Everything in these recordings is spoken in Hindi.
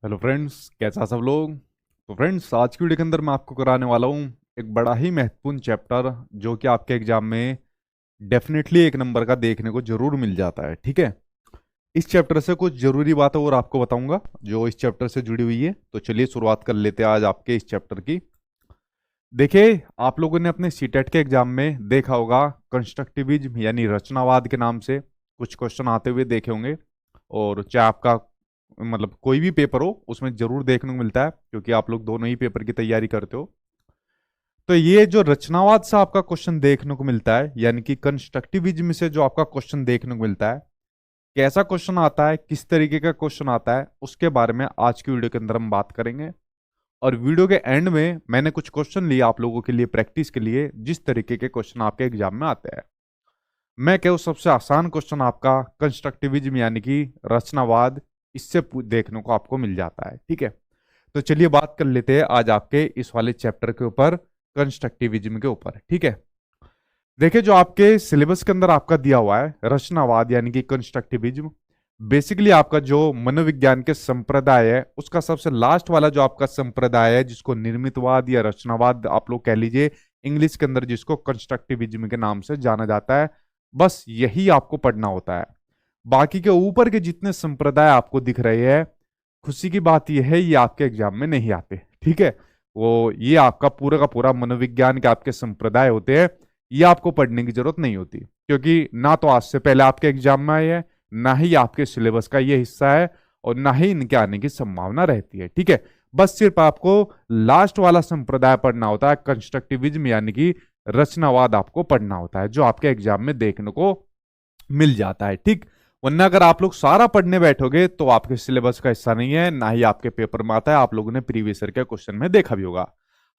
हेलो फ्रेंड्स, कैसा सब लोग। तो फ्रेंड्स, आज की वीडियो के अंदर मैं आपको कराने वाला हूँ एक बड़ा ही महत्वपूर्ण चैप्टर, जो कि आपके एग्जाम में डेफिनेटली एक नंबर का देखने को जरूर मिल जाता है। ठीक है, इस चैप्टर से कुछ जरूरी बातें और आपको बताऊंगा जो इस चैप्टर से जुड़ी हुई है। तो चलिए शुरुआत कर लेते हैं आज आपके इस चैप्टर की। देखिए, आप लोगों ने अपने सीटेट के एग्जाम में देखा होगा, कंस्ट्रक्टिविज्म यानी रचनावाद के नाम से कुछ क्वेश्चन आते हुए देखे होंगे। और चाहे आपका मतलब कोई भी पेपर हो, उसमें जरूर देखने को मिलता है, क्योंकि आप लोग दोनों ही पेपर की तैयारी करते हो। तो ये जो रचनावाद से आपका क्वेश्चन देखने को मिलता है, यानी कि कंस्ट्रक्टिविज्म से जो आपका क्वेश्चन देखने को मिलता है, कैसा क्वेश्चन आता है, किस तरीके का क्वेश्चन आता है, उसके बारे में आज की वीडियो के अंदर हम बात करेंगे। और वीडियो के एंड में मैंने कुछ क्वेश्चन लिए आप लोगों के लिए प्रैक्टिस के लिए, जिस तरीके के क्वेश्चन आपके एग्जाम में आते हैं। मैं कहूँ सबसे आसान क्वेश्चन आपका कंस्ट्रक्टिविज्म यानी कि रचनावाद, इससे देखने को आपको मिल जाता है। ठीक है, तो चलिए बात कर लेते हैं आज आपके इस वाले चैप्टर के ऊपर, कंस्ट्रक्टिविज्म के ऊपर। ठीक है, देखिए जो आपके सिलेबस के अंदर आपका दिया हुआ है रचनावाद यानी कि कंस्ट्रक्टिविज्म, बेसिकली आपका जो मनोविज्ञान के संप्रदाय है उसका सबसे लास्ट वाला जो आपका संप्रदाय है, जिसको निर्मितवाद या रचनावाद आप लोग कह लीजिए, इंग्लिश के अंदर जिसको कंस्ट्रक्टिविज्म के नाम से जाना जाता है, बस यही आपको पढ़ना होता है। बाकी के ऊपर के जितने संप्रदाय आपको दिख रहे हैं, खुशी की बात यह है ये आपके एग्जाम में नहीं आते। ठीक है, वो ये आपका पूरा का पूरा मनोविज्ञान के आपके संप्रदाय होते हैं, ये आपको पढ़ने की जरूरत नहीं होती, क्योंकि ना तो आज से पहले आपके एग्जाम में आए हैं, ना ही आपके सिलेबस का ये हिस्सा है, और ना ही इनके आने की संभावना रहती है। ठीक है, बस सिर्फ आपको लास्ट वाला संप्रदाय पढ़ना होता है, कंस्ट्रक्टिविज्म यानी कि रचनावाद आपको पढ़ना होता है, जो आपके एग्जाम में देखने को मिल जाता है। ठीक, वरना अगर आप लोग सारा पढ़ने बैठोगे तो आपके सिलेबस का हिस्सा नहीं है, ना ही आपके पेपर में आता है। आप लोगों ने प्रीवियस ईयर के क्वेश्चन में देखा भी होगा।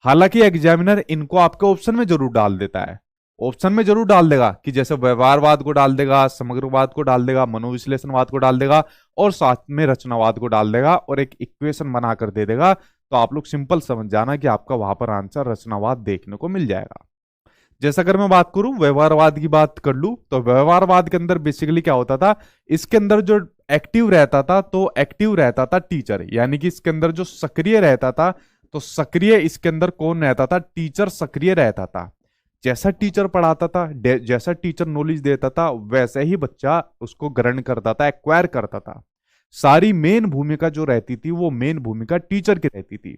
हालांकि एग्जामिनर इनको आपके ऑप्शन में जरूर डाल देता है, ऑप्शन में जरूर डाल देगा कि जैसे व्यवहारवाद को डाल देगा, समग्रवाद को डाल देगा, मनोविश्लेषणवाद को डाल देगा, और साथ में रचनावाद को डाल देगा, और एक इक्वेशन बनाकर दे देगा। तो आप लोग सिंपल समझ जाना कि आपका वहां पर आंसर रचनावाद देखने को मिल जाएगा। जैसा अगर मैं बात करूं, व्यवहारवाद की बात कर लूं, तो व्यवहारवाद के अंदर बेसिकली क्या होता था, इसके अंदर जो एक्टिव रहता था, तो एक्टिव रहता था टीचर, यानी कि इसके अंदर जो सक्रिय रहता था, तो सक्रिय इसके अंदर कौन रहता था, टीचर सक्रिय रहता था। जैसा टीचर पढ़ाता था, जैसा टीचर नॉलेज देता था, वैसे ही बच्चा उसको ग्रहण करता था, एक्वायर करता था। सारी मेन भूमिका जो रहती थी, वो मेन भूमिका टीचर की रहती थी।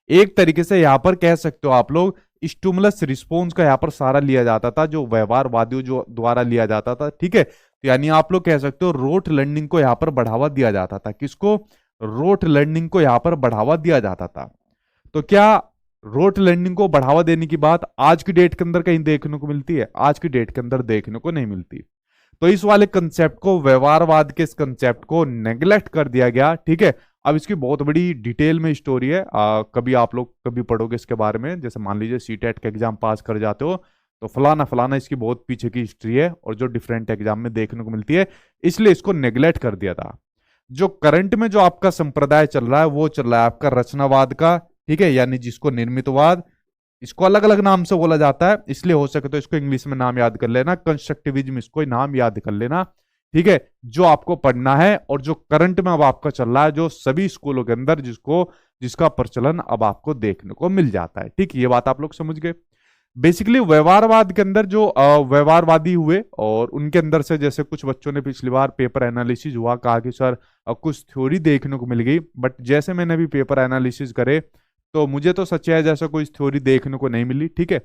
एक तरीके से यहां पर कह सकते हो आप लोग, स्टिमुलस रिस्पॉन्स का यहां पर सारा लिया जाता था, जो व्यवहारवादियों जो द्वारा लिया जाता था। ठीक है, तो यानी आप लोग कह सकते हो रोट लर्निंग को यहां पर बढ़ावा दिया जाता था। किसको? रोट लर्निंग को यहां पर बढ़ावा दिया जाता था। तो क्या रोट लर्निंग को बढ़ावा देने की बात आज की डेट के अंदर कहीं देखने को मिलती है? आज की डेट के अंदर देखने को नहीं मिलती। तो इस वाले कंसेप्ट को, व्यवहारवाद के इस कंसेप्ट को नेग्लेक्ट कर दिया गया। ठीक है, अब इसकी बहुत बड़ी डिटेल में स्टोरी है, कभी आप लोग कभी पढ़ोगे इसके बारे में, जैसे मान लीजिए सीटेट का एग्जाम पास कर जाते हो, तो फलाना फलाना इसकी बहुत पीछे की हिस्ट्री है, और जो डिफरेंट एग्जाम में देखने को मिलती है, इसलिए इसको नेग्लेक्ट कर दिया था। जो करंट में जो आपका संप्रदाय चल रहा है, वो चल रहा है आपका रचनावाद का। ठीक है, यानी जिसको निर्मितवाद, इसको अलग अलग नाम से बोला जाता है, इसलिए हो सके तो इसको इंग्लिश में नाम याद कर लेना, कंस्ट्रक्टिविज्म इसको नाम याद कर लेना। ठीक है, जो आपको पढ़ना है, और जो करंट में अब आपका चल रहा है, जो सभी स्कूलों के अंदर जिसका प्रचलन अब आपको देखने को मिल जाता है। ठीक, ये बात आप लोग समझ गए। बेसिकली व्यवहारवाद के अंदर जो व्यवहारवादी हुए, और उनके अंदर से जैसे कुछ बच्चों ने पिछली बार पेपर एनालिसिस हुआ, कहा कि सर कुछ थ्योरी देखने को मिल गई, बट जैसे मैंने भी पेपर एनालिसिस करे, तो मुझे तो सच है जैसा कोई थ्योरी देखने को नहीं मिली। ठीक है,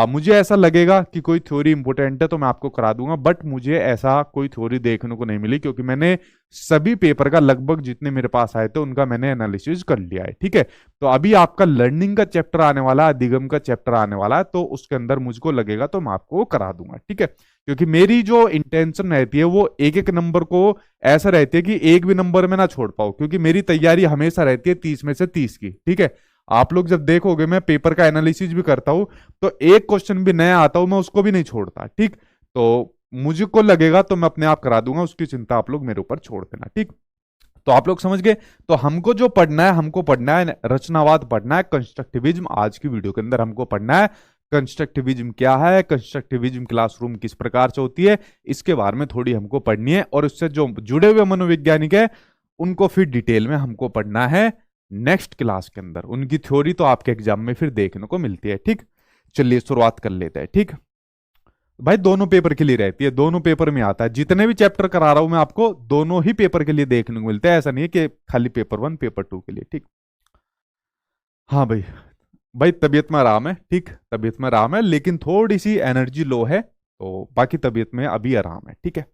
मुझे ऐसा लगेगा कि कोई थ्योरी इंपॉर्टेंट है तो मैं आपको करा दूंगा, बट मुझे ऐसा कोई थ्योरी देखने को नहीं मिली, क्योंकि मैंने सभी पेपर का लगभग जितने मेरे पास आए थे उनका मैंने एनालिसिस कर लिया है। ठीक है, तो अभी आपका लर्निंग का चैप्टर आने वाला है, अधिगम का चैप्टर आने वाला है, तो उसके अंदर मुझको लगेगा तो मैं आपको करा दूंगा। ठीक है, क्योंकि मेरी जो इंटेंशन रहती है, वो एक एक नंबर को ऐसा रहती है कि एक भी नंबर में ना छोड़ पाओ, क्योंकि मेरी तैयारी हमेशा रहती है 30 में से 30 की। ठीक है, आप लोग जब देखोगे मैं पेपर का एनालिसिस भी करता हूं, तो एक क्वेश्चन भी नया आता हूं, मैं उसको भी नहीं छोड़ता। ठीक, तो मुझे को लगेगा तो मैं अपने आप करा दूंगा, उसकी चिंता आप लोग मेरे ऊपर छोड़ देना। ठीक, तो आप लोग समझ गए। तो हमको जो पढ़ना है, हमको पढ़ना है रचनावाद, पढ़ना है कंस्ट्रक्टिविज्म। आज की वीडियो के अंदर हमको पढ़ना है कंस्ट्रक्टिविज्म क्या है, कंस्ट्रक्टिविज्म क्लासरूम किस प्रकार से होती है, इसके बारे में थोड़ी हमको पढ़नी है, और उससे जो जुड़े हुए मनोवैज्ञानिक है उनको फिर डिटेल में हमको पढ़ना है नेक्स्ट क्लास के अंदर। उनकी थ्योरी तो आपके एग्जाम में फिर देखने को मिलती है। ठीक, चलिए शुरुआत कर लेते हैं। ठीक भाई, दोनों पेपर के लिए रहती है, दोनों पेपर में आता है। जितने भी चैप्टर करा रहा हूं मैं आपको, दोनों ही पेपर के लिए देखने को मिलते हैं। ऐसा नहीं है कि खाली पेपर 1 पेपर 2 के लिए। ठीक, हाँ भाई। भाई तबीयत में आराम है, ठीक, तबीयत में आराम है, लेकिन थोड़ी सी एनर्जी लो है, तो बाकी तबीयत में अभी आराम है। ठीक है,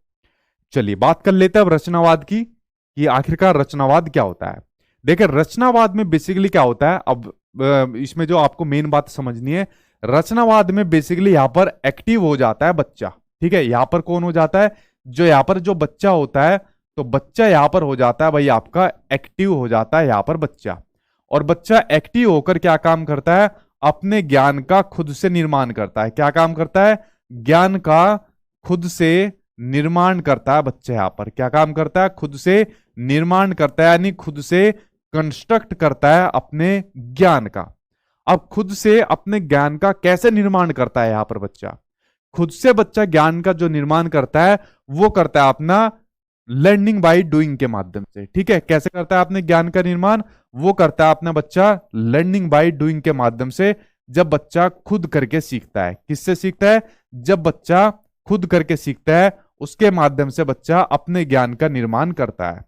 चलिए बात कर लेते हैं अब रचनावाद की, कि आखिरकार रचनावाद क्या होता है। देखिए रचनावाद में बेसिकली क्या होता है, अब इसमें जो आपको मेन बात समझनी है, रचनावाद में बेसिकली यहां पर एक्टिव हो जाता है बच्चा। ठीक है, यहां पर कौन हो जाता है, जो यहां पर जो बच्चा होता है, तो बच्चा यहां पर हो जाता है भाई आपका एक्टिव हो जाता है यहां पर बच्चा। और बच्चा एक्टिव होकर क्या काम करता है, अपने ज्ञान का खुद से निर्माण करता है। क्या काम करता है, ज्ञान का खुद से निर्माण करता है बच्चा। यहां पर क्या काम करता है, खुद से निर्माण करता है, यानी खुद से कंस्ट्रक्ट करता है अपने ज्ञान का। अब खुद से अपने ज्ञान का कैसे निर्माण करता है यहां पर बच्चा, खुद से बच्चा ज्ञान का जो निर्माण करता है वो करता है अपना लर्निंग बाय डूइंग के माध्यम से। ठीक है, कैसे करता है अपने ज्ञान का निर्माण, वो करता है अपना बच्चा लर्निंग बाय डूइंग के माध्यम से। जब बच्चा खुद करके सीखता है, किससे सीखता है, जब बच्चा खुद करके सीखता है, उसके माध्यम से बच्चा अपने ज्ञान का निर्माण करता है।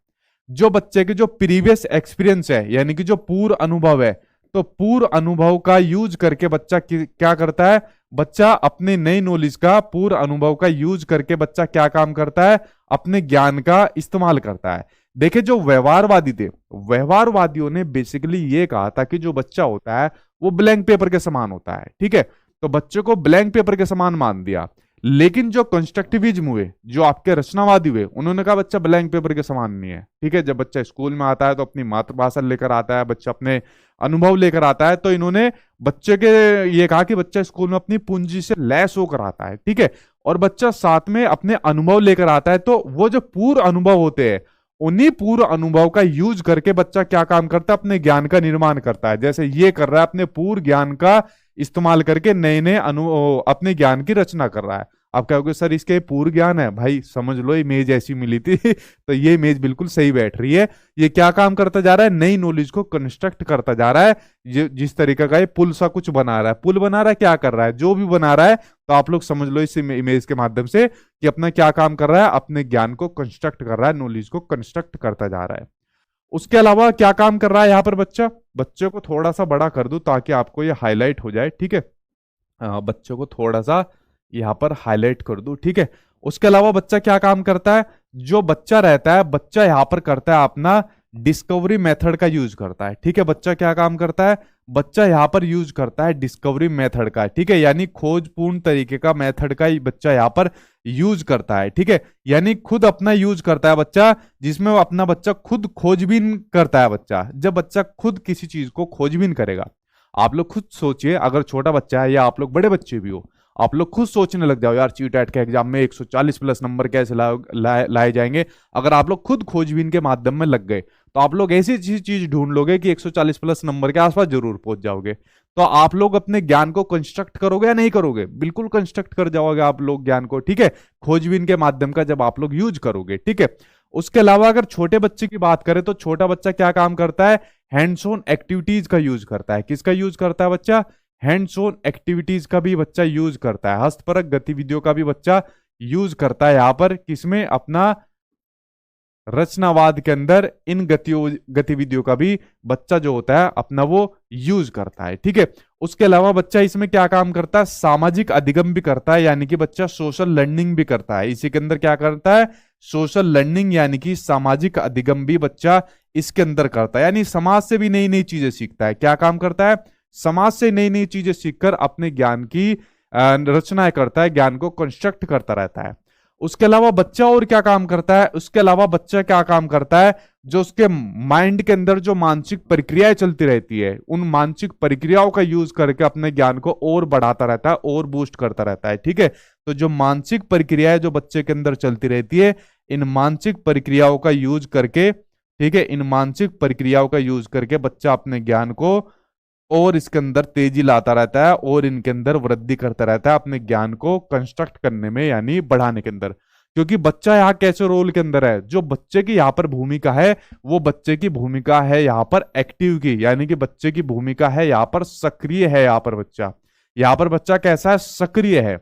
जो बच्चे के जो प्रीवियस एक्सपीरियंस है, यानी कि जो पूर्व अनुभव है, तो पूर्व अनुभव का यूज करके बच्चा क्या करता है, बच्चा अपने नई नॉलेज का पूर्व अनुभव का यूज करके बच्चा क्या काम करता है, अपने ज्ञान का इस्तेमाल करता है। देखिए जो व्यवहारवादी थे, व्यवहारवादियों ने बेसिकली ये कहा था कि जो बच्चा होता है वो ब्लैंक पेपर के समान होता है। ठीक है, तो बच्चे को ब्लैंक पेपर के समान मान दिया। लेकिन जो कंस्ट्रक्टिविज्म हुए, जो आपके रचनावादी हुए, उन्होंने कहा बच्चा ब्लैंक पेपर के समान नहीं है। ठीक है, जब बच्चा स्कूल में आता है तो अपनी मातृभाषा लेकर आता है, बच्चा अपने अनुभव लेकर आता है, तो इन्होंने बच्चे के ये कहा कि बच्चा स्कूल में अपनी पूंजी से लैस होकर आता है। ठीक है, और बच्चा साथ में अपने अनुभव लेकर आता है, तो वो जो पूर्व अनुभव होते हैं, उन्हीं पूर्व अनुभव का यूज करके बच्चा क्या काम करता है, अपने ज्ञान का निर्माण करता है। जैसे ये कर रहा है, अपने पूर्व ज्ञान का इस्तेमाल करके नए नए अपने ज्ञान की रचना कर रहा है। आप कहोगे सर इसके पूर्व ज्ञान है, भाई समझ लो इमेज ऐसी मिली थी तो ये इमेज बिल्कुल सही बैठ रही है। ये क्या काम करता जा रहा है, नई नॉलेज को कंस्ट्रक्ट करता जा रहा है। ये जिस तरीके का ये पुल सा कुछ बना रहा है, पुल बना रहा है, क्या कर रहा है, जो भी बना रहा है, तो आप लोग समझ लो इस इमेज के माध्यम से कि अपना क्या काम कर रहा है, अपने ज्ञान को कंस्ट्रक्ट कर रहा है, नॉलेज को कंस्ट्रक्ट करता जा रहा है। उसके अलावा क्या काम कर रहा है यहाँ पर बच्चा, बच्चे को थोड़ा सा बड़ा कर दूं ताकि आपको ये हाईलाइट हो जाए। ठीक है, बच्चों को थोड़ा सा यहां पर हाईलाइट कर दूं। ठीक है, उसके अलावा बच्चा क्या काम करता है, जो बच्चा रहता है, बच्चा यहां पर करता है अपना डिस्कवरी मेथड का यूज करता है। ठीक है, बच्चा क्या काम करता है, बच्चा यहां पर यूज करता है डिस्कवरी मेथड का। ठीक है, यानी खोजपूर्ण तरीके का मेथड का बच्चा यहां पर यूज करता है। ठीक है, यानी खुद अपना यूज करता है बच्चा, जिसमें वो अपना बच्चा खुद खोजबीन करता है। बच्चा जब बच्चा खुद किसी चीज को खोजबीन करेगा, आप लोग खुद सोचिए, अगर छोटा बच्चा है या आप लोग बड़े बच्चे भी हो, आप लोग खुद सोचने लग जाओ यार चीट के एग्जाम में 140 प्लस नंबर कैसे लाए जाएंगे। अगर आप लोग खुद खोजबीन के माध्यम में लग गए तो आप लोग ऐसी चीज ढूंढ लोगे कि 140 प्लस नंबर के आसपास जरूर पहुंच जाओगे। तो आप लोग अपने ज्ञान को कंस्ट्रक्ट करोगे या नहीं करोगे, बिल्कुल कंस्ट्रक्ट कर जाओगे आप लोग ज्ञान को। ठीक है, खोजबीन के माध्यम का जब आप लोग यूज करोगे। ठीक है, उसके अलावा अगर छोटे बच्चे की बात करें तो छोटा बच्चा क्या काम करता है, हैंड्स ऑन एक्टिविटीज का यूज करता है। किसका यूज करता है बच्चा, हैंड्स ऑन एक्टिविटीज का भी बच्चा यूज करता है, हस्तपरक गतिविधियों का भी बच्चा यूज करता है। यहां पर किसमें, अपना रचनावाद के अंदर इन गतिविधियों का भी बच्चा जो होता है अपना वो यूज करता है। ठीक है, उसके अलावा बच्चा इसमें क्या काम करता है, सामाजिक अधिगम भी करता है, यानी कि बच्चा सोशल लर्निंग भी करता है। इसी के अंदर क्या करता है, सोशल लर्निंग, यानी कि सामाजिक अधिगम भी बच्चा इसके अंदर करता है, यानी समाज से भी नई नई चीजें सीखता है। क्या काम करता है, समाज से नई नई चीजें सीखकर अपने ज्ञान की रचनाएं करता है, ज्ञान को कंस्ट्रक्ट करता रहता है। उसके अलावा बच्चा और क्या काम करता है, उसके अलावा बच्चा क्या काम करता है, जो उसके माइंड के अंदर जो मानसिक प्रक्रियाएं चलती रहती है, उन मानसिक प्रक्रियाओं का यूज करके अपने ज्ञान को और बढ़ाता रहता है और बूस्ट करता रहता है। ठीक है, तो जो मानसिक प्रक्रियाएं जो बच्चे के अंदर चलती रहती है, इन मानसिक प्रक्रियाओं का यूज करके, ठीक है, इन मानसिक प्रक्रियाओं का यूज करके बच्चा अपने ज्ञान को और इसके अंदर तेजी लाता रहता है और इनके अंदर वृद्धि करता रहता है, अपने ज्ञान को कंस्ट्रक्ट करने में यानी बढ़ाने के अंदर। क्योंकि बच्चा यहाँ कैसे रोल के अंदर है, जो बच्चे की यहाँ पर भूमिका है वो बच्चे की भूमिका है यहाँ पर एक्टिव की, यानी कि बच्चे की भूमिका है यहाँ पर सक्रिय है। यहाँ पर बच्चा कैसा है, सक्रिय है।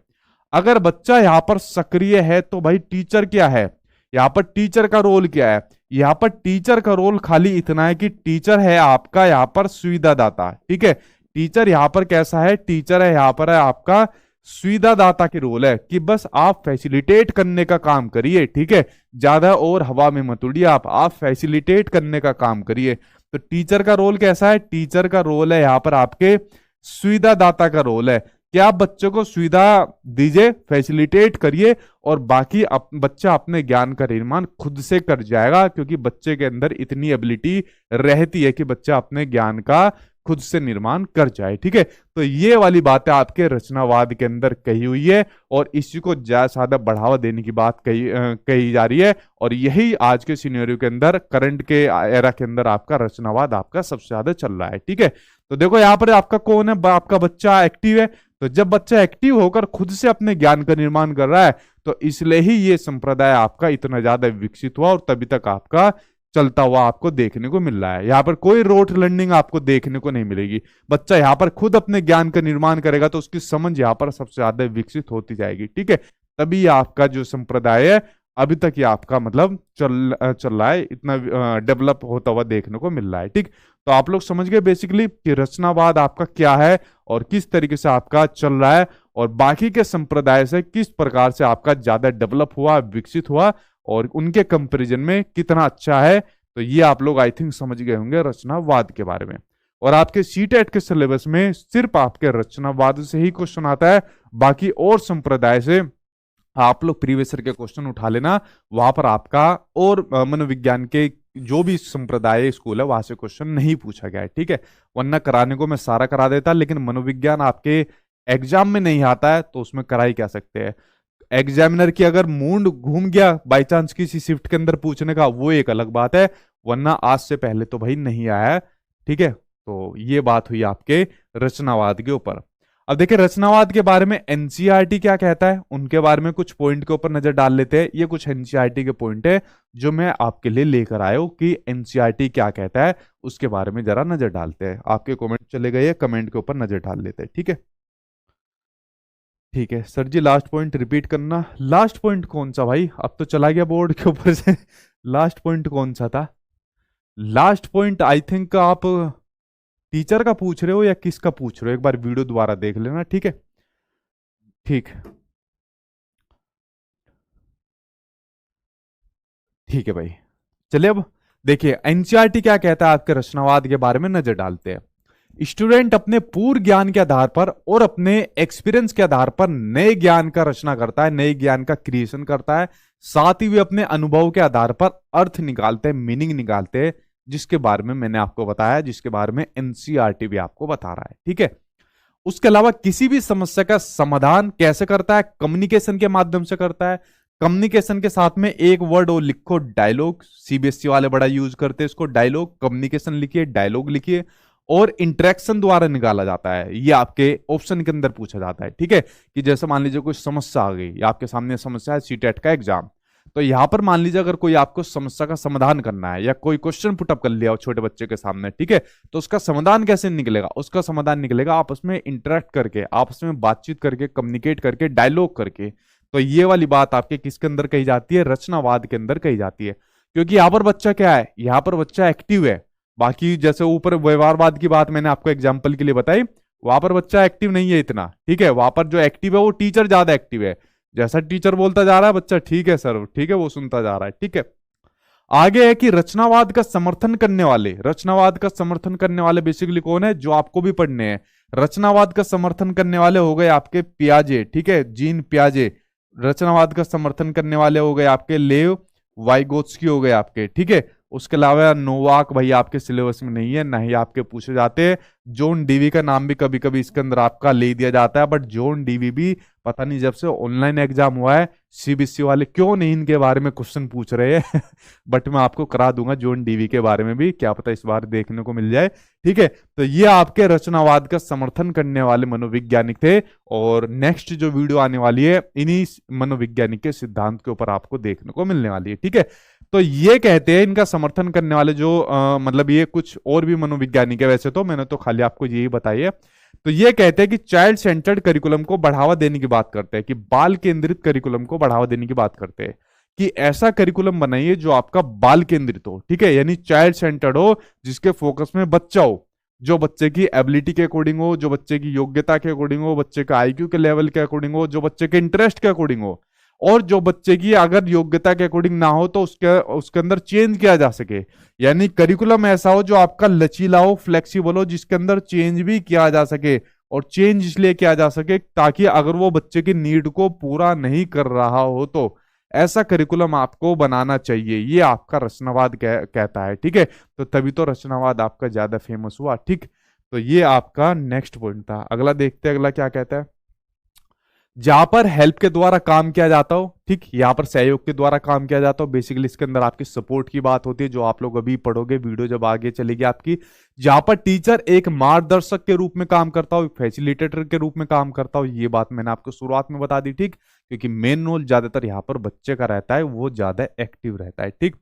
अगर बच्चा यहाँ पर सक्रिय है तो भाई टीचर क्या है, यहाँ पर टीचर का रोल क्या है, यहाँ पर टीचर का रोल खाली इतना है कि टीचर है आपका यहाँ पर सुविधादाता। ठीक है, टीचर यहाँ पर कैसा है, टीचर है यहाँ पर है आपका सुविधादाता की रोल है कि बस आप फैसिलिटेट करने का काम करिए। ठीक है, ज्यादा और हवा में मत उड़िए, आप फैसिलिटेट करने का काम करिए। तो टीचर का रोल कैसा है, टीचर का रोल है यहाँ पर आपके सुविधादाता का रोल है कि आप बच्चों को सुविधा दीजिए, फैसिलिटेट करिए, और बाकी बच्चा अपने ज्ञान का निर्माण खुद से कर जाएगा, क्योंकि बच्चे के अंदर इतनी एबिलिटी रहती है कि बच्चा अपने ज्ञान का खुद से निर्माण कर जाए। ठीक है, तो ये वाली बातें आपके रचनावाद के अंदर कही हुई है और इसी को ज्यादा ज्यादा बढ़ावा देने की बात कही जा रही है, और यही आज के सिनेरियो के अंदर, करंट के एरा के अंदर आपका रचनावाद आपका सबसे ज्यादा चल रहा है। ठीक है, तो देखो यहाँ पर आपका कौन है, आपका बच्चा एक्टिव है। तो जब बच्चा एक्टिव होकर खुद से अपने ज्ञान का निर्माण कर रहा है तो इसलिए ही ये संप्रदाय आपका इतना ज्यादा विकसित हुआ और तभी तक आपका चलता हुआ आपको देखने को मिल रहा है। यहाँ पर कोई रोट लर्निंग आपको देखने को नहीं मिलेगी। बच्चा यहाँ पर खुद अपने ज्ञान का निर्माण करेगा तो उसकी समझ यहाँ पर सबसे ज्यादा विकसित होती जाएगी। ठीक है, तभी आपका जो संप्रदाय है अभी तक ये आपका मतलब चल रहा है, इतना डेवलप होता हुआ देखने को मिल रहा है। ठीक, तो आप लोग समझ गए बेसिकली कि रचनावाद आपका क्या है और किस तरीके से आपका चल रहा है, और बाकी के संप्रदाय से किस प्रकार से आपका ज्यादा डेवलप हुआ, विकसित हुआ, और उनके कंपैरिजन में कितना अच्छा है। तो ये आप लोग आई थिंक समझ गए होंगे रचनावाद के बारे में। और आपके सीटेट के सिलेबस में सिर्फ आपके रचनावाद से ही क्वेश्चन आता है, बाकी और संप्रदाय से आप लोग प्रीवियस ईयर के क्वेश्चन उठा लेना, वहां पर आपका और मनोविज्ञान के जो भी संप्रदाय स्कूल है वहां से क्वेश्चन नहीं पूछा गया है। ठीक है, वरना कराने को मैं सारा करा देता, लेकिन मनोविज्ञान आपके एग्जाम में नहीं आता है तो उसमें करा ही क्या सकते हैं। एग्जामिनर की अगर मूड घूम गया बाई चांस किसी शिफ्ट के अंदर पूछने का, वो एक अलग बात है, वरना आज से पहले तो भाई नहीं आया है। ठीक है, तो ये बात हुई आपके रचनावाद के ऊपर। अब देखिए रचनावाद के बारे में एनसीईआरटी क्या कहता है, उनके बारे में कुछ पॉइंट के ऊपर नजर डाल लेते हैं। ये कुछ एनसीईआरटी के पॉइंट है जो मैं आपके लिए लेकर आया हूं कि एनसीईआरटी क्या कहता है, उसके बारे में जरा नजर डालते हैं। आपके कमेंट चले गए, कमेंट के ऊपर नजर डाल लेते हैं। ठीक है, ठीक है सर जी, लास्ट पॉइंट रिपीट करना। लास्ट पॉइंट कौन सा भाई, अब तो चला गया बोर्ड के ऊपर से। लास्ट पॉइंट कौन सा था? लास्ट पॉइंट आई थिंक आप टीचर का पूछ रहे हो या किसका पूछ रहे हो, एक बार वीडियो दोबारा देख लेना। ठीक है, ठीक ठीक है भाई, चलिए अब देखिए एनसीईआरटी क्या कहता है आपके रचनावाद के बारे में नजर डालते हैं। स्टूडेंट अपने पूर्व ज्ञान के आधार पर और अपने एक्सपीरियंस के आधार पर नए ज्ञान का रचना करता है, नए ज्ञान का क्रिएशन करता है। साथ ही वे अपने अनुभव के आधार पर अर्थ निकालते हैं, मीनिंग निकालते हैं, जिसके बारे में मैंने आपको बताया, जिसके बारे में एनसीईआरटी भी आपको बता रहा है। ठीक है, उसके अलावा किसी भी समस्या का समाधान कैसे करता है, कम्युनिकेशन के माध्यम से करता है। कम्युनिकेशन के साथ में एक वर्ड और लिखो, डायलॉग। सीबीएसई वाले बड़ा यूज करते हैं इसको, डायलॉग। कम्युनिकेशन लिखिए, डायलॉग लिखिए, और इंटरेक्शन द्वारा निकाला जाता है। ये आपके ऑप्शन के अंदर पूछा जाता है। ठीक है, कि जैसे मान लीजिए कोई समस्या आ गई, या आपके सामने समस्या है सीटेट का एग्जाम, तो यहां पर मान लीजिए अगर कोई आपको समस्या का समाधान करना है, या कोई क्वेश्चन पुटअप कर लिया हो छोटे बच्चे के सामने, ठीक है, तो उसका समाधान कैसे निकलेगा? उसका समाधान निकलेगा आपस में इंटरेक्ट करके, आपस में बातचीत करके, कम्युनिकेट करके, डायलॉग करके। तो ये वाली बात आपके किसके अंदर कही जाती है? रचनावाद के अंदर कही जाती है। क्योंकि यहां पर बच्चा क्या है, यहां पर बच्चा एक्टिव है। बाकी जैसे ऊपर व्यवहारवाद की बात मैंने आपको एग्जाम्पल के लिए बताई, वहां पर बच्चा एक्टिव नहीं है इतना। ठीक है, वहां पर जो एक्टिव है वो टीचर ज्यादा एक्टिव है। जैसा टीचर बोलता जा रहा है बच्चा ठीक है सर, ठीक है, वो सुनता जा रहा है। ठीक है, आगे है कि रचनावाद का समर्थन करने वाले, रचनावाद का समर्थन करने वाले बेसिकली कौन है, जो आपको भी पढ़ने हैं। रचनावाद का समर्थन करने वाले हो गए आपके पियाजे। ठीक है, जीन पियाजे रचनावाद का समर्थन करने वाले हो गए आपके। लेव वाइगोत्स्की हो गए आपके। ठीक है, उसके अलावा नोवाक भाई आपके सिलेबस में नहीं है, ना ही आपके पूछे जाते हैं। जॉन डीवी का नाम भी कभी कभी इसके अंदर आपका ले दिया जाता है, बट जॉन डीवी भी पता नहीं जब से ऑनलाइन एग्जाम हुआ है सीबीएसई वाले क्यों नहीं इनके बारे में क्वेश्चन पूछ रहे हैं बट मैं आपको करा दूंगा जॉन डीवी के बारे में भी, क्या पता इस बार देखने को मिल जाए। ठीक है, तो ये आपके रचनावाद का समर्थन करने वाले मनोवैज्ञानिक थे, और नेक्स्ट जो वीडियो आने वाली है इन्हीं मनोवैज्ञानिक के सिद्धांत के ऊपर आपको देखने को मिलने वाली है। ठीक है, तो ये कहते हैं इनका समर्थन करने वाले जो मतलब ये कुछ और भी मनोवैज्ञानिक है, वैसे तो मैंने तो खाली आपको यही बताई है। तो ये कहते हैं कि चाइल्ड सेंटर्ड करिकुलम को बढ़ावा देने की बात करते हैं, कि बाल केंद्रित करिकुलम को बढ़ावा देने की बात करते हैं, कि ऐसा करिकुलम बनाइए जो आपका बाल केंद्रित हो। ठीक है, यानी चाइल्ड सेंटर्ड हो, जिसके फोकस में बच्चा हो, जो बच्चे की एबिलिटी के अकॉर्डिंग हो, जो बच्चे की योग्यता के अकॉर्डिंग हो, बच्चे के आईक्यू के लेवल के अकॉर्डिंग हो, जो बच्चे के इंटरेस्ट के अकॉर्डिंग हो, और जो बच्चे की अगर योग्यता के अकॉर्डिंग ना हो तो उसके अंदर चेंज किया जा सके। यानी करिकुलम ऐसा हो जो आपका लचीला हो, फ्लेक्सिबल हो, जिसके अंदर चेंज भी किया जा सके, और चेंज इसलिए किया जा सके ताकि अगर वो बच्चे की नीड को पूरा नहीं कर रहा हो तो ऐसा करिकुलम आपको बनाना चाहिए। ये आपका रचनावाद कहता है। ठीक है, तो तभी तो रचनावाद आपका ज्यादा फेमस हुआ। ठीक, तो ये आपका नेक्स्ट पॉइंट था। अगला देखते हैं, अगला क्या कहता है। जहां पर हेल्प के द्वारा काम किया जाता हो, ठीक, यहां पर सहयोग के द्वारा काम किया जाता हो, बेसिकली इसके अंदर आपकी सपोर्ट की बात होती है, जो आप लोग अभी पढ़ोगे, वीडियो जब आगे चलेगी आपकी। जहां पर टीचर एक मार्गदर्शक के रूप में काम करता हो, एक फैसिलिटेटर के रूप में काम करता हो, ये बात मैंने आपको शुरुआत में बता दी। ठीक, क्योंकि मेन रोल ज्यादातर यहाँ पर बच्चे का रहता है, वो ज्यादा एक्टिव रहता है। ठीक,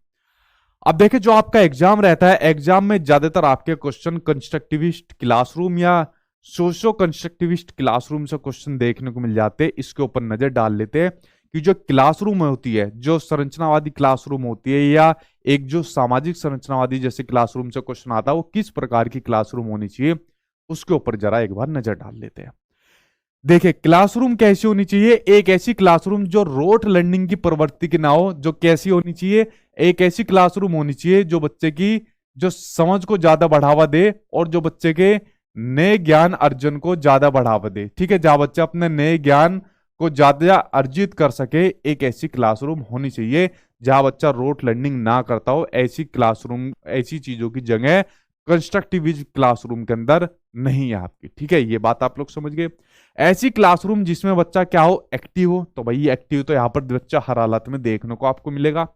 अब देखिए जो आपका एग्जाम रहता है, एग्जाम में ज्यादातर आपके क्वेश्चन कंस्ट्रक्टिविस्ट क्लासरूम या सोशो कंस्ट्रक्टिविस्ट क्लासरूम से क्वेश्चन देखने को मिल जाते हैं। इसके ऊपर नजर डाल लेते हैं कि जो क्लासरूम होती है, जो संरचनावादी क्लासरूम होती है, या एक जो सामाजिक संरचनावादी जैसे क्लासरूम से क्वेश्चन आता है, वो किस प्रकार की क्लासरूम होनी चाहिए, उसके ऊपर जरा एक बार नजर डाल लेते हैं। देखिए क्लासरूम कैसी होनी चाहिए। एक ऐसी क्लासरूम जो रोट लर्निंग की प्रवृत्ति की ना हो। जो कैसी होनी चाहिए, एक ऐसी क्लासरूम होनी चाहिए जो बच्चे की जो समझ को ज्यादा बढ़ावा दे, और जो बच्चे के नए ज्ञान अर्जन को ज्यादा बढ़ावा दे। ठीक है, जहां बच्चा अपने नए ज्ञान को ज्यादा अर्जित कर सके, एक ऐसी क्लासरूम होनी चाहिए। जहां बच्चा रोट लर्निंग ना करता हो, ऐसी क्लासरूम, ऐसी चीजों की जगह कंस्ट्रक्टिविज क्लासरूम के अंदर नहीं है आपकी। ठीक है, ये बात आप लोग समझ गए। ऐसी क्लासरूम जिसमें बच्चा क्या हो, एक्टिव हो। तो भाई एक्टिव तो यहां पर बच्चा हर हालत में देखने को आपको मिलेगा।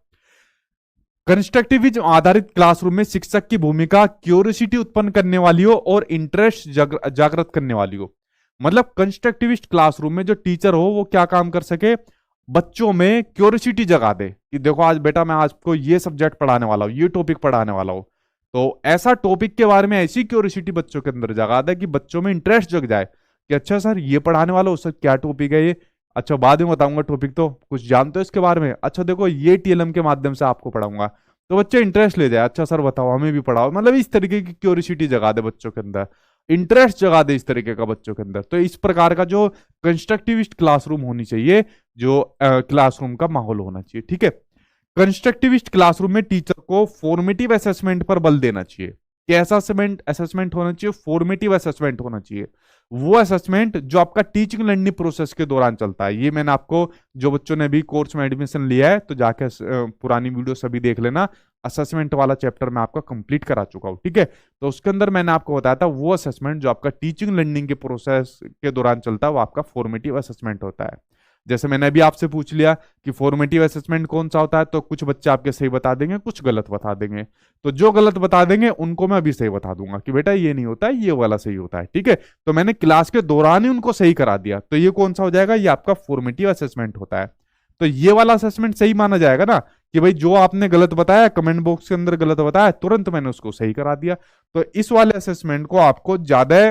कंस्ट्रक्टिविज्म आधारित क्लासरूम में शिक्षक की भूमिका क्यूरियोसिटी उत्पन्न करने वाली हो और इंटरेस्ट जागृत करने वाली हो। मतलब कंस्ट्रक्टिविस्ट क्लासरूम में जो टीचर हो वो क्या काम कर सके, बच्चों में क्यूरियोसिटी जगा दे कि देखो आज बेटा मैं आपको ये सब्जेक्ट पढ़ाने वाला हूं, ये टॉपिक पढ़ाने वाला हूं। तो ऐसा टॉपिक के बारे में ऐसी क्यूरियोसिटी बच्चों के अंदर जगा दे कि बच्चों में इंटरेस्ट जग जाए कि अच्छा सर ये पढ़ाने वाला हो, सर क्या टॉपिक है ये, अच्छा बाद में बताऊंगा टॉपिक, तो कुछ जानते हो इसके बारे में, अच्छा देखो ये टीएलएम के माध्यम से आपको पढ़ाऊंगा। तो बच्चे इंटरेस्ट ले जाए, अच्छा सर बताओ हमें भी पढ़ाओ। मतलब इस तरीके की क्यूरियोसिटी जगा दे बच्चों के अंदर, इंटरेस्ट जगा दे इस तरीके का बच्चों के अंदर। तो इस प्रकार का जो कंस्ट्रक्टिविस्ट क्लासरूम होनी चाहिए, जो क्लासरूम का माहौल होना चाहिए। ठीक है, कंस्ट्रक्टिविस्ट क्लासरूम में टीचर को फॉर्मेटिव असेसमेंट पर बल देना चाहिए। कैसा असेसमेंट होना चाहिए, फॉर्मेटिव असेसमेंट होना चाहिए। वो असेसमेंट जो आपका टीचिंग लर्निंग प्रोसेस के दौरान चलता है। ये मैंने आपको, जो बच्चों ने भी कोर्स में एडमिशन लिया है तो जाके पुरानी वीडियो सभी देख लेना, असेसमेंट वाला चैप्टर मैं आपका कंप्लीट करा चुका हूं। ठीक है, तो उसके अंदर मैंने आपको बताया था वो असेसमेंट जो आपका टीचिंग लर्निंग के प्रोसेस के दौरान चलता है वो आपका फॉर्मेटिव असेसमेंट होता है। जैसे मैंने अभी आपसे पूछ लिया कि फॉर्मेटिव असेसमेंट कौन सा होता है, तो कुछ बच्चे आपके सही बता देंगे, कुछ गलत बता देंगे। तो जो गलत बता देंगे उनको मैं अभी सही बता दूंगा कि बेटा ये नहीं होता है, ये वाला सही होता है। ठीक है, तो मैंने क्लास के दौरान ही उनको सही करा दिया, तो ये कौन सा हो जाएगा, ये आपका फॉर्मेटिव असेसमेंट होता है। तो ये वाला असेसमेंट सही माना जाएगा ना, कि भाई जो आपने गलत बताया, कमेंट बॉक्स के अंदर गलत बताया, तुरंत मैंने उसको सही करा दिया। तो इस वाले असेसमेंट को आपको ज्यादा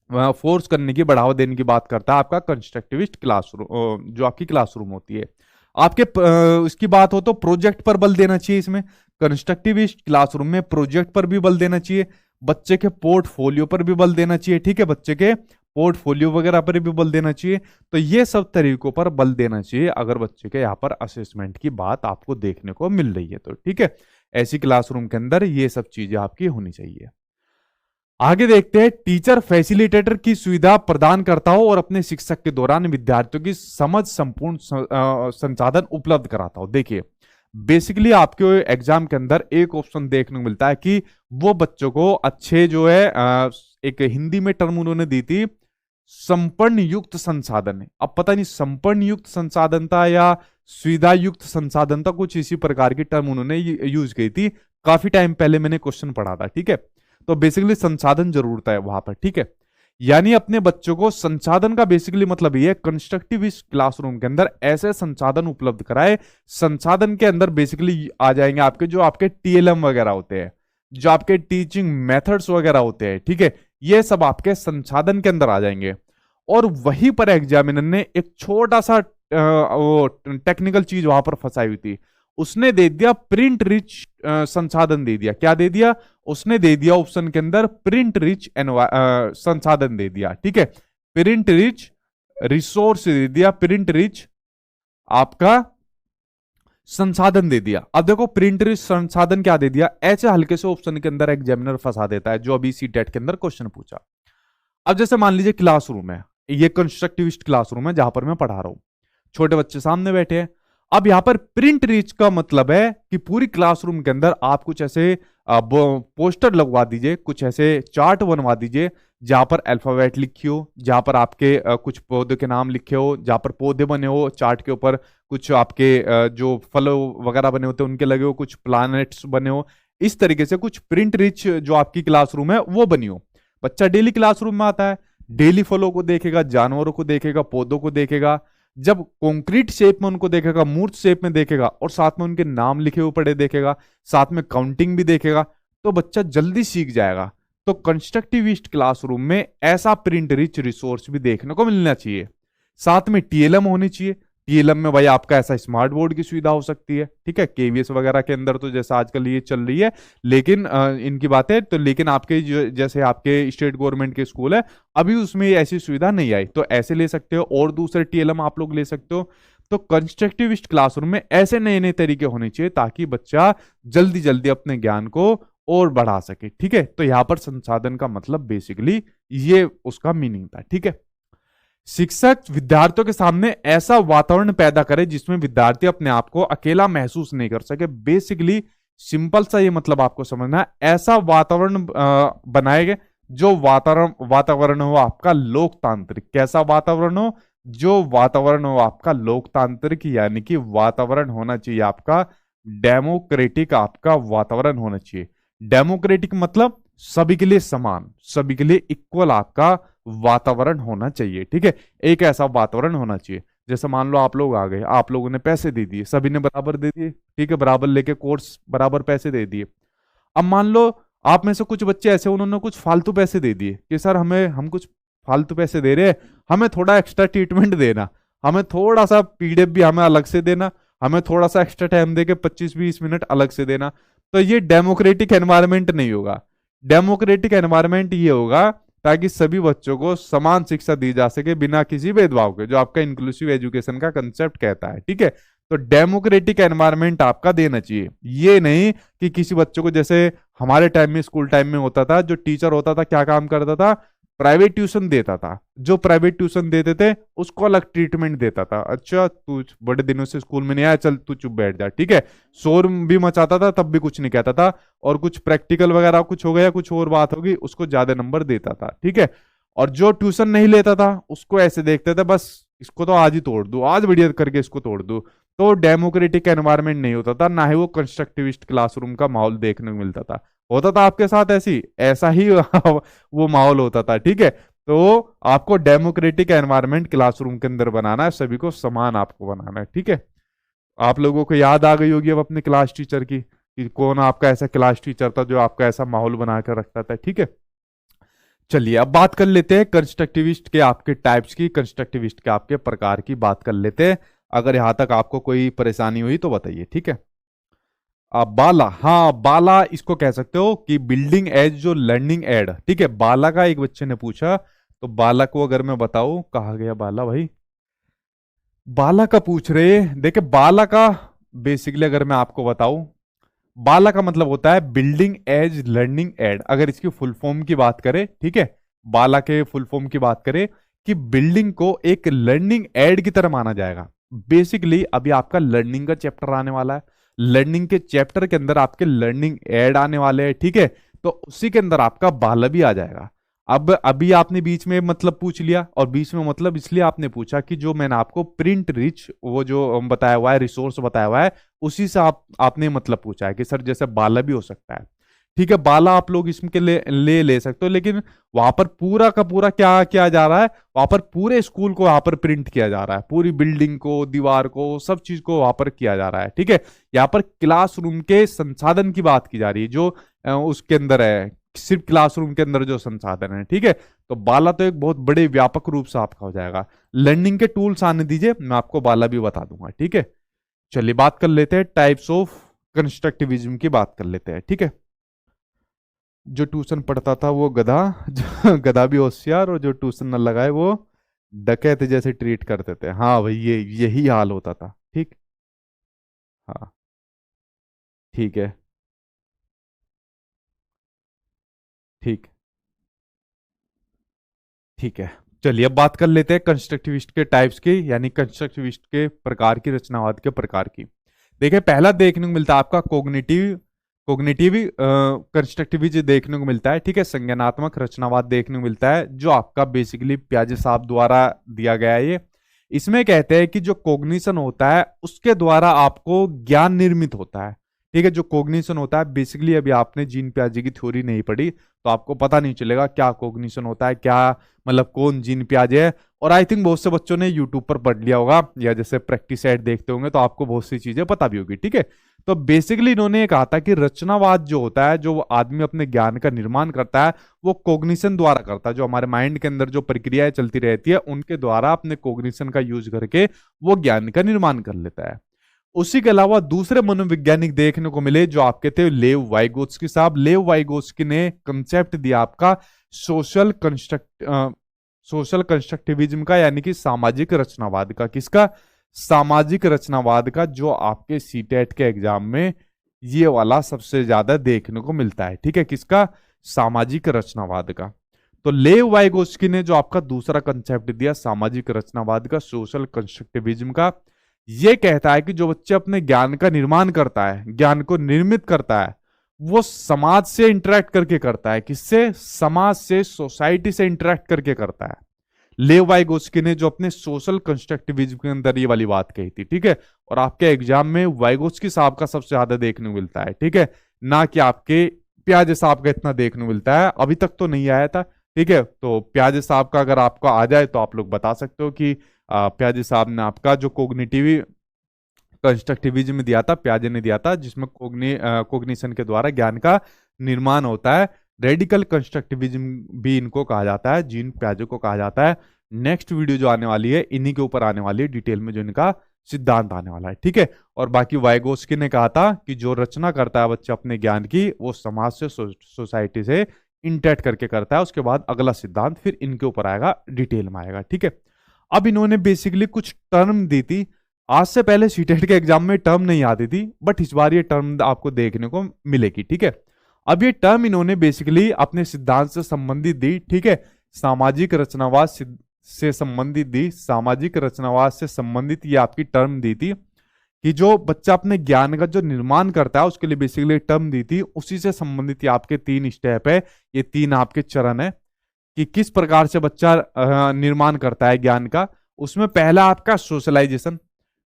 फोर्स करने की, बढ़ावा देने की बात करता है आपका कंस्ट्रक्टिविस्ट क्लासरूम, जो आपकी क्लासरूम होती है। आपके इसकी बात हो तो प्रोजेक्ट पर बल देना चाहिए। इसमें कंस्ट्रक्टिविस्ट क्लासरूम में प्रोजेक्ट पर भी बल देना चाहिए, बच्चे के पोर्टफोलियो पर भी बल देना चाहिए। ठीक है, बच्चे के पोर्टफोलियो वगैरह पर भी बल देना चाहिए। तो ये सब तरीकों पर बल देना चाहिए अगर बच्चे के यहाँ पर असेसमेंट की बात आपको देखने को मिल रही है तो। ठीक है, ऐसी क्लासरूम के अंदर ये सब चीजें आपकी होनी चाहिए। आगे देखते हैं, टीचर फैसिलिटेटर की सुविधा प्रदान करता हो और अपने शिक्षक के दौरान विद्यार्थियों की समझ संपूर्ण संसाधन उपलब्ध कराता हो। देखिए बेसिकली आपके एग्जाम के अंदर एक ऑप्शन देखने को मिलता है कि वो बच्चों को अच्छे जो है एक हिंदी में टर्म उन्होंने दी थी, संपन्न युक्त संसाधन। अब पता नहीं संपन्न युक्त संसाधन था या सुविधा युक्त संसाधन था, कुछ इसी प्रकार की टर्म उन्होंने यूज की थी। काफी टाइम पहले मैंने क्वेश्चन पढ़ा था, ठीक है। तो बेसिकली संसाधन जरूरत है वहां पर, ठीक है। यानी अपने बच्चों को संसाधन का बेसिकली मतलब ये कंस्ट्रक्टिव इस क्लासरूम के अंदर ऐसे संसाधन उपलब्ध कराए। संसाधन के अंदर बेसिकली आ जाएंगे आपके जो आपके टीएलएम वगैरह होते हैं, जो आपके टीचिंग मेथड्स वगैरह होते हैं, ठीक है, ये सब आपके संसाधन के अंदर आ जाएंगे। और वहीं पर एग्जामिनर ने एक छोटा सा वो टेक्निकल चीज वहां पर फंसाई हुई थी, उसने दे दिया प्रिंट रिच संसाधन दे दिया। क्या दे दिया? उसने दे दिया ऑप्शन के अंदर प्रिंट रिच संसाधन दे दिया, ठीक है। प्रिंट रिच रिसोर्स दे दिया, प्रिंट रिच आपका संसाधन दे दिया। अब देखो प्रिंट रिच संसाधन क्या दे दिया, ऐसे हल्के से ऑप्शन के अंदर एग्जामिनर फंसा देता है, जो अभी सीटेट के अंदर क्वेश्चन पूछा। अब जैसे मान लीजिए क्लासरूम है, ये कंस्ट्रक्टिविस्ट क्लासरूम है जहां पर मैं पढ़ा रहा हूं, छोटे बच्चे सामने बैठे हैं। अब यहां पर प्रिंट रीच का मतलब है कि पूरी क्लासरूम के अंदर आप कुछ ऐसे पोस्टर लगवा दीजिए, कुछ ऐसे चार्ट बनवा दीजिए जहां पर अल्फाबेट लिखी हो, जहां पर आपके कुछ पौधे के नाम लिखे हो, जहां पर पौधे बने हो, चार्ट के ऊपर कुछ आपके जो फल वगैरह बने होते हैं उनके लगे हो, कुछ प्लैनेट्स बने हो। इस तरीके से कुछ प्रिंट रिच जो आपकी क्लासरूम है वो बनी हो। बच्चा डेली क्लासरूम में आता है, डेली फलों को देखेगा, जानवरों को देखेगा, पौधों को देखेगा। जब कॉन्क्रीट शेप में उनको देखेगा, मूर्त शेप में देखेगा, और साथ में उनके नाम लिखे हुए पड़े देखेगा, साथ में काउंटिंग भी देखेगा, तो बच्चा जल्दी सीख जाएगा। तो कंस्ट्रक्टिविस्ट क्लासरूम में ऐसा प्रिंट रिच रिसोर्स भी देखने को मिलना चाहिए। साथ में टीएलएम होनी चाहिए। टीएलएम में भाई आपका ऐसा स्मार्ट बोर्ड की सुविधा हो सकती है, ठीक है। केवीएस वगैरह के अंदर तो जैसा आजकल ये चल रही है, लेकिन इनकी बातें तो, लेकिन आपके जैसे आपके स्टेट गवर्नमेंट के स्कूल है अभी उसमें ऐसी सुविधा नहीं आई, तो ऐसे ले सकते हो, और दूसरे टीएलएम आप लोग ले सकते हो। तो कंस्ट्रक्टिविस्ट क्लासरूम में ऐसे नए नए तरीके होने चाहिए ताकि बच्चा जल्दी जल्दी अपने ज्ञान को और बढ़ा सके, ठीक है। तो यहां पर संसाधन का मतलब बेसिकली ये उसका मीनिंग था, ठीक है। शिक्षक विद्यार्थियों के सामने ऐसा वातावरण पैदा करे जिसमें विद्यार्थी अपने आप को अकेला महसूस नहीं कर सके। बेसिकली सिंपल सा ये मतलब आपको समझना है, ऐसा वातावरण बनाएगा जो वातावरण हो आपका लोकतांत्रिक। कैसा वातावरण हो? जो वातावरण हो आपका लोकतांत्रिक, यानी कि वातावरण होना चाहिए आपका डेमोक्रेटिक, आपका वातावरण होना चाहिए। डेमोक्रेटिक मतलब सभी के लिए समान, सभी के लिए इक्वल आपका वातावरण होना चाहिए, ठीक है। एक ऐसा वातावरण होना चाहिए, जैसे मान लो आप लोग आ गए, आप लोगों ने पैसे दे दिए, सभी ने बराबर दे दिए, ठीक है, बराबर लेके कोर्स बराबर पैसे दे दिए। अब मान लो आप में से कुछ बच्चे ऐसे उन्होंने कुछ फालतू पैसे दे दिए कि सर हम कुछ फालतू पैसे दे रहे हैं, हमें थोड़ा एक्स्ट्रा ट्रीटमेंट देना, हमें थोड़ा सा पीडीएफ भी हमें अलग से देना, हमें थोड़ा सा एक्स्ट्रा टाइम देके 25-20 मिनट अलग से देना। तो ये डेमोक्रेटिक एनवायरनमेंट नहीं होगा। डेमोक्रेटिक एनवायरनमेंट ये होगा ताकि सभी बच्चों को समान शिक्षा दी जा सके बिना किसी भेदभाव के, जो आपका इंक्लूसिव एजुकेशन का कंसेप्ट कहता है, ठीक है। तो डेमोक्रेटिक एनवायरनमेंट आपका देना चाहिए। ये नहीं कि किसी बच्चों को, जैसे हमारे टाइम में स्कूल टाइम में होता था, जो टीचर होता था क्या काम करता था, प्राइवेट ट्यूशन देता था। जो प्राइवेट ट्यूशन देते थे उसको अलग ट्रीटमेंट देता था। अच्छा तू बड़े दिनों से स्कूल में नहीं आया, चल तू चुप बैठ जा, ठीक है। शोर भी मचाता था तब भी कुछ नहीं कहता था, और कुछ प्रैक्टिकल वगैरह कुछ हो गया, कुछ और बात होगी, उसको ज्यादा नंबर देता था, ठीक है। और जो ट्यूशन नहीं लेता था उसको ऐसे देखते थे, बस इसको तो आज ही तोड़ दू, आज बढ़िया करके इसको तोड़ दू। तो डेमोक्रेटिक एनवायरनमेंट नहीं होता था, ना ही वो कंस्ट्रक्टिविस्ट क्लासरूम का माहौल देखने को मिलता था। होता था आपके साथ ऐसा ही वो माहौल होता था, ठीक है। तो आपको डेमोक्रेटिक एनवायरनमेंट क्लासरूम के अंदर बनाना है, सभी को समान आपको बनाना है, ठीक है। आप लोगों को याद आ गई होगी अब अपने क्लास टीचर की, कि कौन आपका ऐसा क्लास टीचर था जो आपका ऐसा माहौल बना कर रखता था, ठीक है। चलिए अब बात कर लेते हैं कंस्ट्रक्टिविस्ट के आपके टाइप्स की, कंस्ट्रक्टिविस्ट के आपके प्रकार की बात कर लेते हैं। अगर यहां तक आपको कोई परेशानी हुई तो बताइए, ठीक है। बाला, हाँ बाला इसको कह सकते हो कि बिल्डिंग एज जो लर्निंग एड, ठीक है। बाला का एक बच्चे ने पूछा, तो बाला को अगर मैं बताऊं, कहा गया बाला भाई, बाला का पूछ रहे, देखे बाला का बेसिकली अगर मैं आपको बताऊं, बाला का मतलब होता है बिल्डिंग एज लर्निंग एड। अगर इसकी फुल फॉर्म की बात करें, ठीक है, बाला के फुल फॉर्म की बात करें कि बिल्डिंग को एक लर्निंग एड की तरह माना जाएगा। बेसिकली अभी आपका लर्निंग का चैप्टर आने वाला है, लर्निंग के चैप्टर के अंदर आपके लर्निंग एड आने वाले हैं, ठीक है। तो उसी के अंदर आपका बाला भी आ जाएगा। अब अभी आपने बीच में मतलब पूछ लिया, और बीच में मतलब इसलिए आपने पूछा कि जो मैंने आपको प्रिंट रिच वो जो बताया हुआ है, रिसोर्स बताया हुआ है, उसी से आपने मतलब पूछा है कि सर जैसे बाला भी हो सकता है, ठीक है। बाला आप लोग इसके ले सकते हो, लेकिन वहां पर पूरा का पूरा क्या किया जा रहा है, वहां पर पूरे स्कूल को वहां पर प्रिंट किया जा रहा है, पूरी बिल्डिंग को, दीवार को, सब चीज को वहां पर किया जा रहा है, ठीक है। यहाँ पर क्लासरूम के संसाधन की बात की जा रही है, जो उसके अंदर है, सिर्फ क्लासरूम के अंदर जो संसाधन है, ठीक है। तो बाला तो एक बहुत बड़े व्यापक रूप से आपका हो जाएगा। लर्निंग के टूल्स आने दीजिए, मैं आपको बाला भी बता दूंगा, ठीक है। चलिए बात कर लेते हैं टाइप्स ऑफ कंस्ट्रक्टिविज्म की, बात कर लेते हैं, ठीक है। जो ट्यूशन पढ़ता था वो गधा, जो गधा भी होशियार, और जो ट्यूशन न लगाए वो डकैत जैसे ट्रीट करते थे। हाँ भाई, यही हाल होता था, ठीक। हाँ ठीक है, ठीक, ठीक है। चलिए अब बात कर लेते हैं कंस्ट्रक्टिविस्ट के टाइप्स की, यानी कंस्ट्रक्टिविस्ट के प्रकार की, रचनावाद के प्रकार की। देखिए पहला देखने को मिलता है आपका कोग्निटिव कोग्निटिव कंस्ट्रक्टिविज्म देखने को मिलता है, ठीक है। संज्ञानात्मक रचनावाद देखने को मिलता है, जो आपका बेसिकली पियाजे साहब द्वारा दिया गया है ये। इसमें कहते हैं कि जो कोग्निशन होता है उसके द्वारा आपको ज्ञान निर्मित होता है, ठीक है। जो कोग्निशन होता है बेसिकली, अभी आपने जीन पियाजे की थ्योरी नहीं पढ़ी तो आपको पता नहीं चलेगा क्या कोग्निशन होता है, क्या मतलब कौन जीन पियाजे है। और आई थिंक बहुत से बच्चों ने यूट्यूब पर पढ़ लिया होगा, या जैसे प्रैक्टिस एड देखते होंगे तो आपको बहुत सी चीजें पता भी होगी, ठीक है। तो बेसिकली इन्होंने ये कहा था कि रचनावाद जो होता है, जो आदमी अपने ज्ञान का निर्माण करता है, वो कोग्निशन द्वारा करता है। जो हमारे माइंड के अंदर जो प्रक्रियाएं चलती रहती है उनके द्वारा अपने कोग्निशन का यूज करके वो ज्ञान का निर्माण कर लेता है। उसी के अलावा दूसरे मनोवैज्ञानिक देखने को मिले, जो आपके थे लेव वाइगोत्स्की साहब। लेव वाइगोत्स्की ने कंसेप्ट दिया आपका सोशल कंस्ट्रक्टिविज्म का, यानी कि सामाजिक रचनावाद का। किसका? सामाजिक रचनावाद का, जो आपके सीटेट के एग्जाम में ये वाला सबसे ज्यादा देखने को मिलता है, ठीक है। किसका? सामाजिक रचनावाद का। तो लेव वाइगोत्स्की ने जो आपका दूसरा कंसेप्ट दिया सामाजिक रचनावाद का, सोशल कंस्ट्रक्टिविज्म का, ये कहता है कि जो बच्चे अपने ज्ञान का निर्माण करता है, ज्ञान को निर्मित करता है, वो समाज से इंटरेक्ट करके करता है। किससे? समाज से, सोसाइटी से इंटरेक्ट करके करता है। लेव वाइगोत्स्की ने जो अपने सोशल कंस्ट्रक्टिविज्म के अंदर ये वाली बात कही थी, ठीक है। और आपके एग्जाम में वाइगोत्स्की साहब का सबसे ज्यादा देखने को मिलता है, ठीक है, ना कि आपके प्याजे साहब का इतना देखने को मिलता है। अभी तक तो नहीं आया था, ठीक है। तो प्याजे साहब का अगर आपको आ जाए तो आप लोग बता सकते हो कि प्याजे साहब ने आपका जो कोग्निटिव कंस्ट्रक्टिविज्म दिया था, प्याजे ने दिया था, जिसमें कोग्निशन के द्वारा ज्ञान का निर्माण होता है। रेडिकल कंस्ट्रक्टिविज्म भी इनको कहा जाता है, जीन प्याजे को कहा जाता है। नेक्स्ट वीडियो जो आने वाली है इन्हीं के ऊपर आने वाली है, डिटेल में जो इनका सिद्धांत आने वाला है, ठीक है। और बाकी वाइगोत्स्की ने कहा था कि जो रचना करता है बच्चा अपने ज्ञान की, वो समाज से, सोसाइटी से इंटरेक्ट करके करता है। उसके बाद अगला सिद्धांत फिर इनके ऊपर आएगा, डिटेल में आएगा, ठीक है। अब इन्होंने बेसिकली कुछ टर्म दी थी। आज से पहले सीटेट के एग्जाम में टर्म नहीं आती थी, बट इस बार ये टर्म आपको देखने को मिलेगी, ठीक है। अब ये टर्म इन्होंने बेसिकली अपने सिद्धांत से संबंधित दी, ठीक है। सामाजिक रचनावाद से संबंधित दी, सामाजिक रचनावाद से संबंधित ये आपकी टर्म दी थी कि जो बच्चा अपने ज्ञान का जो निर्माण करता है उसके लिए बेसिकली टर्म दी थी। उसी से संबंधित ये आपके 3 स्टेप है, ये 3 आपके चरण है कि किस प्रकार से बच्चा निर्माण करता है ज्ञान का। उसमें पहला आपका सोशलाइजेशन।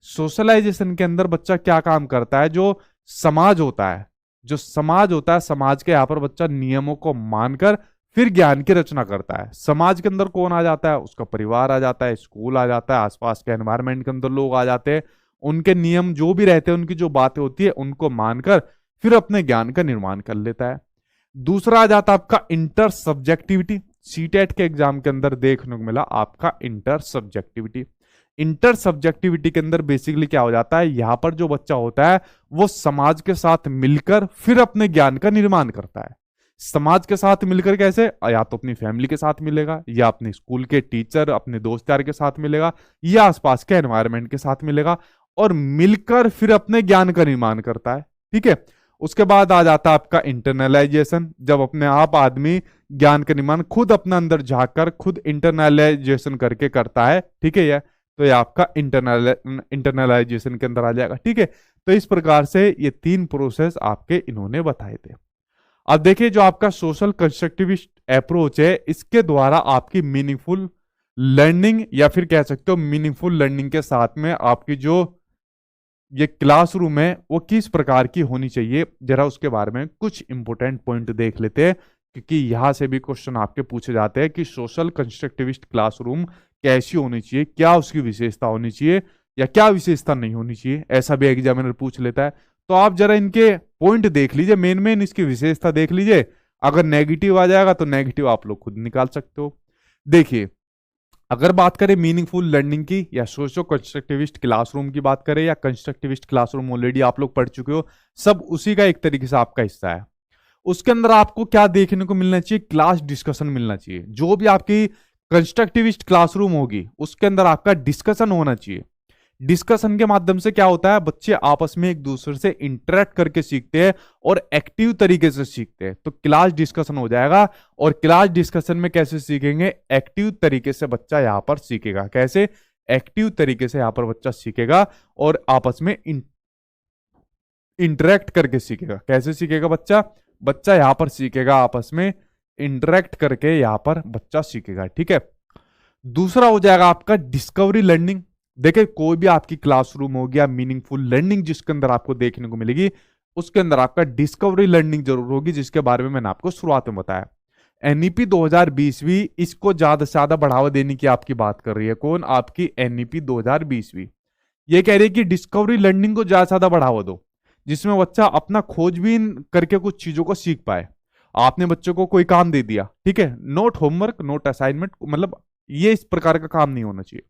सोशलाइजेशन के अंदर बच्चा क्या काम करता है? जो समाज होता है, समाज के यहाँ पर बच्चा नियमों को मानकर फिर ज्ञान की रचना करता है। समाज के अंदर कौन आ जाता है? उसका परिवार आ जाता है, स्कूल आ जाता है, आसपास के एनवायरनमेंट के अंदर लोग आ जाते हैं। उनके नियम जो भी रहते हैं, उनकी जो बातें होती है उनको मानकर फिर अपने ज्ञान का निर्माण कर लेता है। दूसरा आ जाता है आपका इंटर सब्जेक्टिविटी। सीटेट के एग्जाम के अंदर देखने को मिला आपका इंटर सब्जेक्टिविटी। इंटर सब्जेक्टिविटी के अंदर बेसिकली क्या हो जाता है? यहां पर जो बच्चा होता है वो समाज के साथ मिलकर फिर अपने ज्ञान का निर्माण करता है। समाज के साथ मिलकर कैसे? या तो अपनी फैमिली के साथ मिलेगा, या अपने स्कूल के टीचर, अपने दोस्त यार के साथ मिलेगा, या आसपास के एनवायरनमेंट के साथ मिलेगा, और मिलकर फिर अपने ज्ञान का निर्माण करता है, ठीक है। उसके बाद आ जाता है आपका इंटरनलाइजेशन, जब अपने आप आदमी ज्ञान का निर्माण खुद अपने अंदर झांक कर खुद इंटरनलाइजेशन करके करता है, ठीक है। तो ये आपका इंटरनलाइजेशन के अंदर आ जाएगा। ठीक है, तो इस प्रकार से ये 3 प्रोसेस आपके इन्होंने बताए थे। अब देखिए, जो आपका सोशल कंस्ट्रक्टिविस्ट अप्रोच है, इसके द्वारा आपकी मीनिंगफुल लर्निंग या फिर कह सकते हो मीनिंगफुल लर्निंग के साथ में आपकी जो ये क्लासरूम है वो किस प्रकार की होनी चाहिए, जरा उसके बारे में कुछ इंपॉर्टेंट पॉइंट देख लेते हैं, क्योंकि यहां से भी क्वेश्चन आपके पूछे जाते हैं कि सोशल कंस्ट्रक्टिविस्ट क्लासरूम कैसी होनी चाहिए, क्या उसकी विशेषता होनी चाहिए या क्या विशेषता नहीं होनी चाहिए, ऐसा भी एग्जामिनर पूछ लेता है। तो आप जरा इनके पॉइंट देख लीजिए, मेन मेन इसकी विशेषता देख लीजिए। अगर नेगेटिव आ जाएगा तो नेगेटिव आप लोग खुद निकाल सकते हो। देखिए, अगर बात करें मीनिंगफुल लर्निंग की या सोशो कंस्ट्रक्टिविस्ट क्लासरूम की बात करें या कंस्ट्रक्टिविस्ट क्लासरूम ऑलरेडी आप लोग पढ़ चुके हो, सब उसी का एक तरीके से आपका हिस्सा है। उसके अंदर आपको क्या देखने को मिलना चाहिए, क्लास डिस्कशन मिलना चाहिए। जो भी आपकी कंस्ट्रक्टिविस्ट क्लासरूम होगी उसके अंदर आपका डिस्कशन होना चाहिए। डिस्कशन के माध्यम से क्या होता है, बच्चे आपस में एक दूसरे से इंटरेक्ट करके सीखते हैं और एक्टिव तरीके से सीखते हैं। तो क्लास डिस्कशन हो जाएगा। और क्लास डिस्कशन में कैसे सीखेंगे, एक्टिव तरीके से बच्चा यहां पर सीखेगा। कैसे एक्टिव तरीके से यहां पर बच्चा सीखेगा और आपस में इंटरेक्ट करके सीखेगा। कैसे सीखेगा बच्चा, बच्चा यहां पर सीखेगा आपस में इंटरेक्ट करके, यहां पर बच्चा सीखेगा। ठीक है, दूसरा हो जाएगा आपका डिस्कवरी लर्निंग। देखिए, कोई भी आपकी क्लासरूम हो गया, मीनिंगफुल लर्निंग जिसके अंदर आपको देखने को मिलेगी, उसके अंदर आपका डिस्कवरी लर्निंग जरूर होगी, जिसके बारे में मैंने आपको शुरुआत में बताया। एनईपी 2020वीं इसको ज्यादा से ज्यादा बढ़ावा देने की आपकी बात कर रही है। कौन, आपकी एनईपी 2020वीं ये कह रही है कि डिस्कवरी लर्निंग को ज्यादा से ज्यादा बढ़ावा दो, जिसमें बच्चा अपना खोजबीन करके कुछ चीजों को सीख पाए। आपने बच्चों को कोई काम दे दिया, ठीक है, नोट होमवर्क, नोट असाइनमेंट, मतलब ये इस प्रकार का काम नहीं होना चाहिए।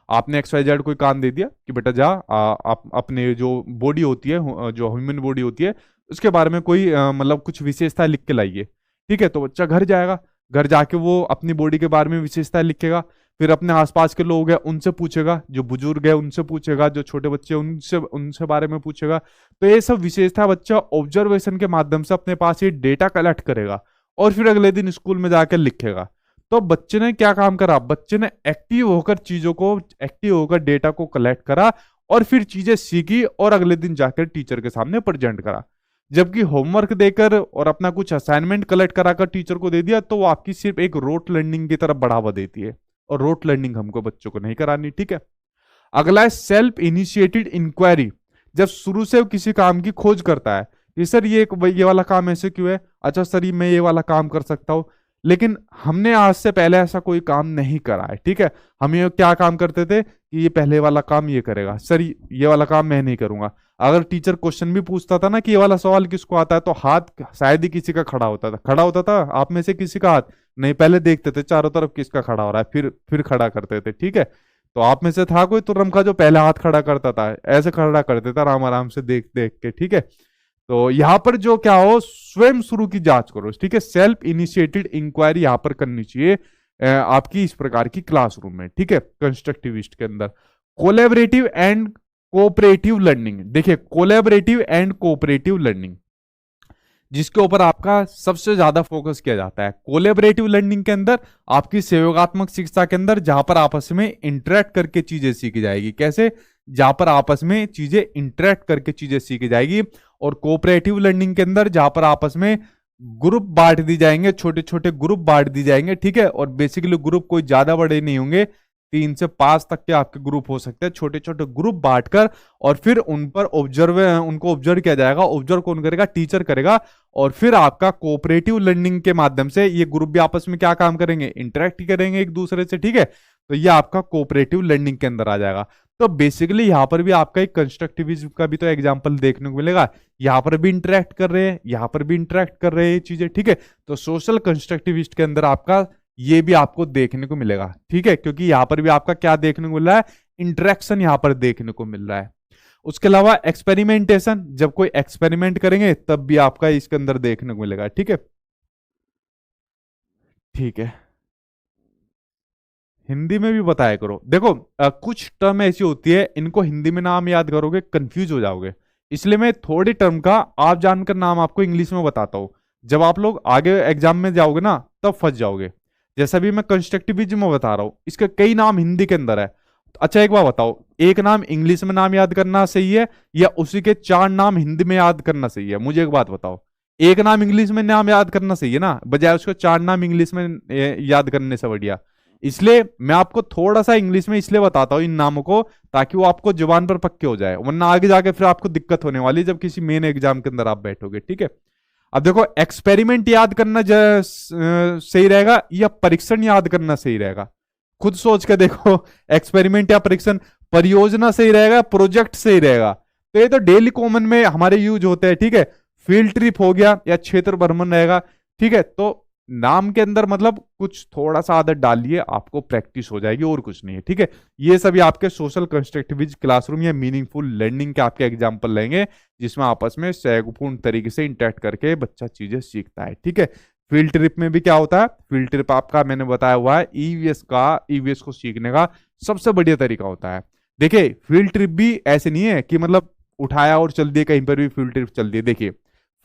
आपने XYZ कोई काम दे दिया कि बेटा जा आप अपने जो बॉडी होती है, जो ह्यूमन बॉडी होती है, उसके बारे में कोई मतलब कुछ विशेषता लिख के लाइए। ठीक है, तो बच्चा घर जाएगा, घर जाके वो अपनी बॉडी के बारे में विशेषता लिखेगा। फिर अपने आसपास के लोग हैं उनसे पूछेगा, जो बुजुर्ग है उनसे पूछेगा, जो छोटे बच्चे उनसे उनसे बारे में पूछेगा। तो ये सब विशेषता बच्चा ऑब्जर्वेशन के माध्यम से अपने पास ये डेटा कलेक्ट करेगा और फिर अगले दिन स्कूल में जाकर लिखेगा। तो बच्चे ने क्या काम करा, बच्चे ने एक्टिव होकर चीजों को, एक्टिव होकर डेटा को कलेक्ट करा और फिर चीजें सीखी और अगले दिन जाकर टीचर के सामने प्रेजेंट करा। जबकि होमवर्क देकर और अपना कुछ असाइनमेंट कलेक्ट कराकर टीचर को दे दिया तो वो आपकी सिर्फ एक रोट लर्निंग की तरफ बढ़ावा देती है, और रोट लर्निंग हमको बच्चों को नहीं करानी। ठीक है, अगला है सेल्फ इनिशिएटेड इंक्वायरी। जब शुरू से किसी काम की खोज करता है कि सर ये वाला काम ऐसे क्यों है, अच्छा सर मैं ये वाला काम कर सकता हूँ, लेकिन हमने आज से पहले ऐसा कोई काम नहीं करा है। ठीक है, हम ये क्या काम करते थे कि ये पहले वाला काम ये करेगा, सर ये वाला काम मैं नहीं करूंगा। अगर टीचर क्वेश्चन भी पूछता था ना कि ये वाला सवाल किसको आता है, तो हाथ शायद ही किसी का खड़ा होता था आप में से किसी का हाथ नहीं, पहले देखते थे चारों तरफ किसका खड़ा हो रहा है, फिर खड़ा करते थे। ठीक है, तो आप में से था कोई तुर्रम का जो पहले हाथ खड़ा करता था, ऐसे खड़ा करते था आराम आराम से देख देख के। ठीक है, तो यहां पर जो क्या हो, स्वयं शुरू की जांच करो। ठीक है, सेल्फ इनिशिएटेड इंक्वायरी यहां पर करनी चाहिए आपकी इस प्रकार की क्लासरूम में। ठीक है, कंस्ट्रक्टिविस्ट के अंदर कोलैबोरेटिव एंड कोऑपरेटिव लर्निंग। देखिए, कोलैबोरेटिव एंड कोऑपरेटिव लर्निंग जिसके ऊपर आपका सबसे ज्यादा फोकस किया जाता है। कोलैबोरेटिव लर्निंग के अंदर आपकी सहयोगात्मक शिक्षा के अंदर जहां पर आपस में इंटरेक्ट करके चीजें सीखी जाएगी। कैसे, जहां पर आपस में चीजें इंटरेक्ट करके चीजें सीखी जाएगी। और कोऑपरेटिव लर्निंग के अंदर जहां पर आपस में ग्रुप बांट दी जाएंगे, छोटे छोटे ग्रुप बांट दी जाएंगे। ठीक है, और बेसिकली ग्रुप कोई ज्यादा बड़े नहीं होंगे, 3 से 5 तक के आपके ग्रुप हो सकते हैं। छोटे छोटे ग्रुप बांटकर और फिर उन पर उनको ऑब्जर्व किया जाएगा। ऑब्जर्व कौन करेगा, टीचर करेगा। और फिर आपका कोऑपरेटिव लर्निंग के माध्यम से ये ग्रुप भी आपस में क्या काम करेंगे, इंटरेक्ट करेंगे एक दूसरे से। ठीक है, तो ये आपका कोऑपरेटिव लर्निंग के अंदर आ जाएगा। तो बेसिकली यहां पर भी आपका एक कंस्ट्रक्टिविज्म का भी तो एग्जांपल देखने को मिलेगा। यहां पर भी इंटरेक्ट कर रहे हैं, यहां पर भी इंटरेक्ट कर रहे हैं चीजें। ठीक है, तो सोशल कंस्ट्रक्टिविस्ट के अंदर आपका ये भी आपको देखने को मिलेगा। ठीक है, क्योंकि यहां पर भी आपका क्या देखने को मिल रहा है, इंटरेक्शन यहां पर देखने को मिल रहा है। उसके अलावा एक्सपेरिमेंटेशन, जब कोई एक्सपेरिमेंट करेंगे तब भी आपका इसके अंदर देखने को मिलेगा। ठीक है, ठीक है, हिंदी में भी बताया करो। देखो कुछ टर्म ऐसी होती है, इनको हिंदी में नाम याद करोगे कंफ्यूज हो जाओगे, इसलिए मैं थोड़े टर्म का आप जानकर नाम आपको इंग्लिश में बताता हूं। जब आप लोग आगे एग्जाम में जाओगे ना तब फंस जाओगे। जैसा भी मैं कंस्ट्रक्टिविज्म में बता रहा हूं, इसके कई नाम हिंदी के अंदर है, अच्छा एक बात बताओ, एक नाम इंग्लिश में नाम याद करना सही है या उसी के चार नाम हिंदी में याद करना सही है? मुझे एक बात बताओ, एक नाम इंग्लिश में नाम याद करना सही है ना, बजाय उसको चार नाम इंग्लिश में याद करने से बढ़िया। इसलिए मैं आपको थोड़ा सा इंग्लिश में इसलिए बताता हूँ इन नामों को, ताकि वो आपको जुबान पर पक्के हो जाए, वरना आगे जाके फिर आपको दिक्कत होने वाली है जब किसी मेन एग्जाम के अंदर आप बैठोगे, ठीक है। अब देखो, एक्सपेरिमेंट याद करना सही रहेगा या परीक्षण याद करना सही रहेगा? खुद सोच के देखो। एक्सपेरिमेंट या परीक्षण, परियोजना सही रहेगा, प्रोजेक्ट सही रहेगा? तो ये तो डेली कॉमन में हमारे यूज होते हैं, ठीक है। फील्ड ट्रिप हो गया या क्षेत्र भ्रमण रहेगा, ठीक है। तो नाम के अंदर मतलब कुछ थोड़ा सा आदत डालिए, आपको प्रैक्टिस हो जाएगी, और कुछ नहीं है, ठीक है। ये सभी आपके सोशल कंस्ट्रक्टिविज क्लासरूम या मीनिंगफुल लर्निंग के आपके एग्जाम्पल लेंगे, जिसमें आपस में सहयोगपूर्ण तरीके से इंटरेक्ट करके बच्चा चीजें सीखता है, ठीक है। फील्ड ट्रिप में भी क्या होता है, फील्ड ट्रिप आपका मैंने बताया हुआ है ईवीएस को सीखने का सबसे बढ़िया तरीका होता है। देखिए, फील्ड ट्रिप भी ऐसे नहीं है कि मतलब उठाया और चल दिए, कहीं पर भी फील्ड ट्रिप चल दिए। देखिए,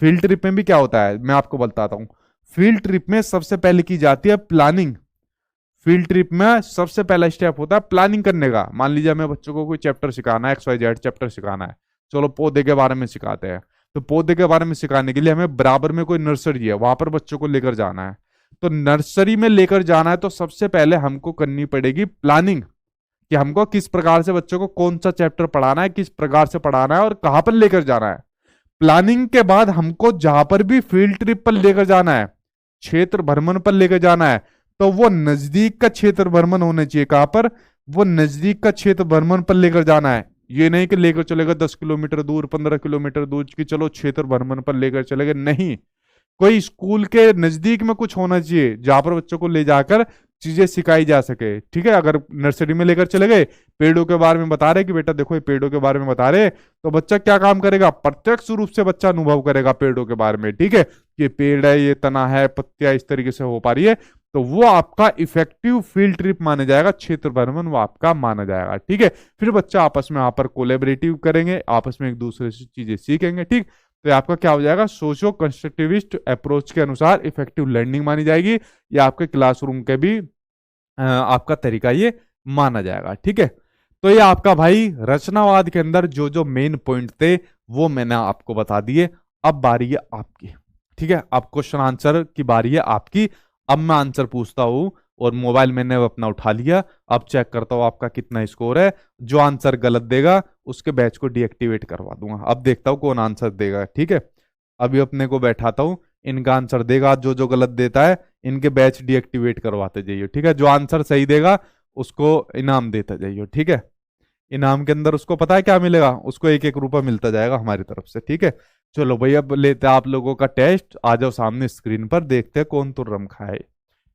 फील्ड ट्रिप में भी क्या होता है, मैं आपको बताता हूं। फील्ड ट्रिप में सबसे पहले की जाती है प्लानिंग। फील्ड ट्रिप में सबसे पहला स्टेप होता है प्लानिंग करने का। मान लीजिए हमें बच्चों को कोई चैप्टर सिखाना है, XYZ चैप्टर सिखाना है, चलो पौधे के बारे में सिखाते हैं। तो पौधे के बारे में सिखाने के लिए हमें बराबर में कोई नर्सरी है, वहां पर बच्चों को लेकर जाना है। तो नर्सरी में लेकर जाना है तो सबसे पहले हमको करनी पड़ेगी प्लानिंग, कि हमको किस प्रकार से बच्चों को कौन सा चैप्टर पढ़ाना है, किस प्रकार से पढ़ाना है और कहां पर लेकर जाना है। प्लानिंग के बाद हमको जहां पर भी फील्ड ट्रिप पर लेकर जाना है, क्षेत्र भ्रमण पर लेकर जाना है, तो वो नजदीक का क्षेत्र भ्रमण होना चाहिए। कहां पर? वो नजदीक का क्षेत्र भ्रमण पर लेकर जाना है। ये नहीं कि लेकर चलेगा 10 किलोमीटर दूर, 15 किलोमीटर दूर की चलो क्षेत्र भ्रमण पर लेकर चलेगा, नहीं। कोई स्कूल के नजदीक में कुछ होना चाहिए जहां पर बच्चों को ले जाकर चीजें सिखाई जा सके, ठीक है। अगर नर्सरी में लेकर चले गए, पेड़ों के बारे में बता रहे कि बेटा देखो ये पेड़ों के बारे में बता रहे, तो बच्चा क्या काम करेगा, प्रत्यक्ष रूप से बच्चा अनुभव करेगा पेड़ों के बारे में, ठीक है। ये पेड़ है, ये तना है, पत्तियां इस तरीके से हो पा रही है, तो वो आपका इफेक्टिव फील्ड ट्रिप माना जाएगा, क्षेत्र भ्रमण वो आपका माना जाएगा, ठीक है। फिर बच्चा आपस में यहाँ पर कोलेबरेटिव करेंगे, आपस में एक दूसरे से चीजें सीखेंगे, ठीक। तो आपका क्या हो जाएगा, सोशो कंस्ट्रक्टिविस्ट अप्रोच के अनुसार इफेक्टिव लर्निंग मानी जाएगी, या आपके क्लासरूम के भी आपका तरीका ये माना जाएगा, ठीक है। तो ये आपका भाई रचनावाद के अंदर जो जो मेन पॉइंट थे वो मैंने आपको बता दिए। अब बारी है आपकी, ठीक है। अब क्वेश्चन आंसर की बारी है आपकी। अब मैं आंसर पूछता हूं, और मोबाइल मैंने अपना उठा लिया, अब चेक करता हूं आपका कितना स्कोर है। जो आंसर गलत देगा उसके बैच को डीएक्टिवेट करवा दूंगा। अब देखता हूं कौन आंसर देगा, ठीक है। अभी अपने को बैठाता हूं, इनका आंसर देगा, जो जो गलत देता है इनके बैच डीएक्टिवेट करवाते जाइए, ठीक है। जो आंसर सही देगा उसको इनाम देते जाइए, ठीक है। इनाम के अंदर उसको पता है क्या मिलेगा, उसको 1-1 रुपया मिलता जाएगा हमारी तरफ से, ठीक है। चलो भाई, अब लेते हैं आप लोगों का टेस्ट। आ जाओ सामने स्क्रीन पर, देखते हैं कौन तुर्रम खाए,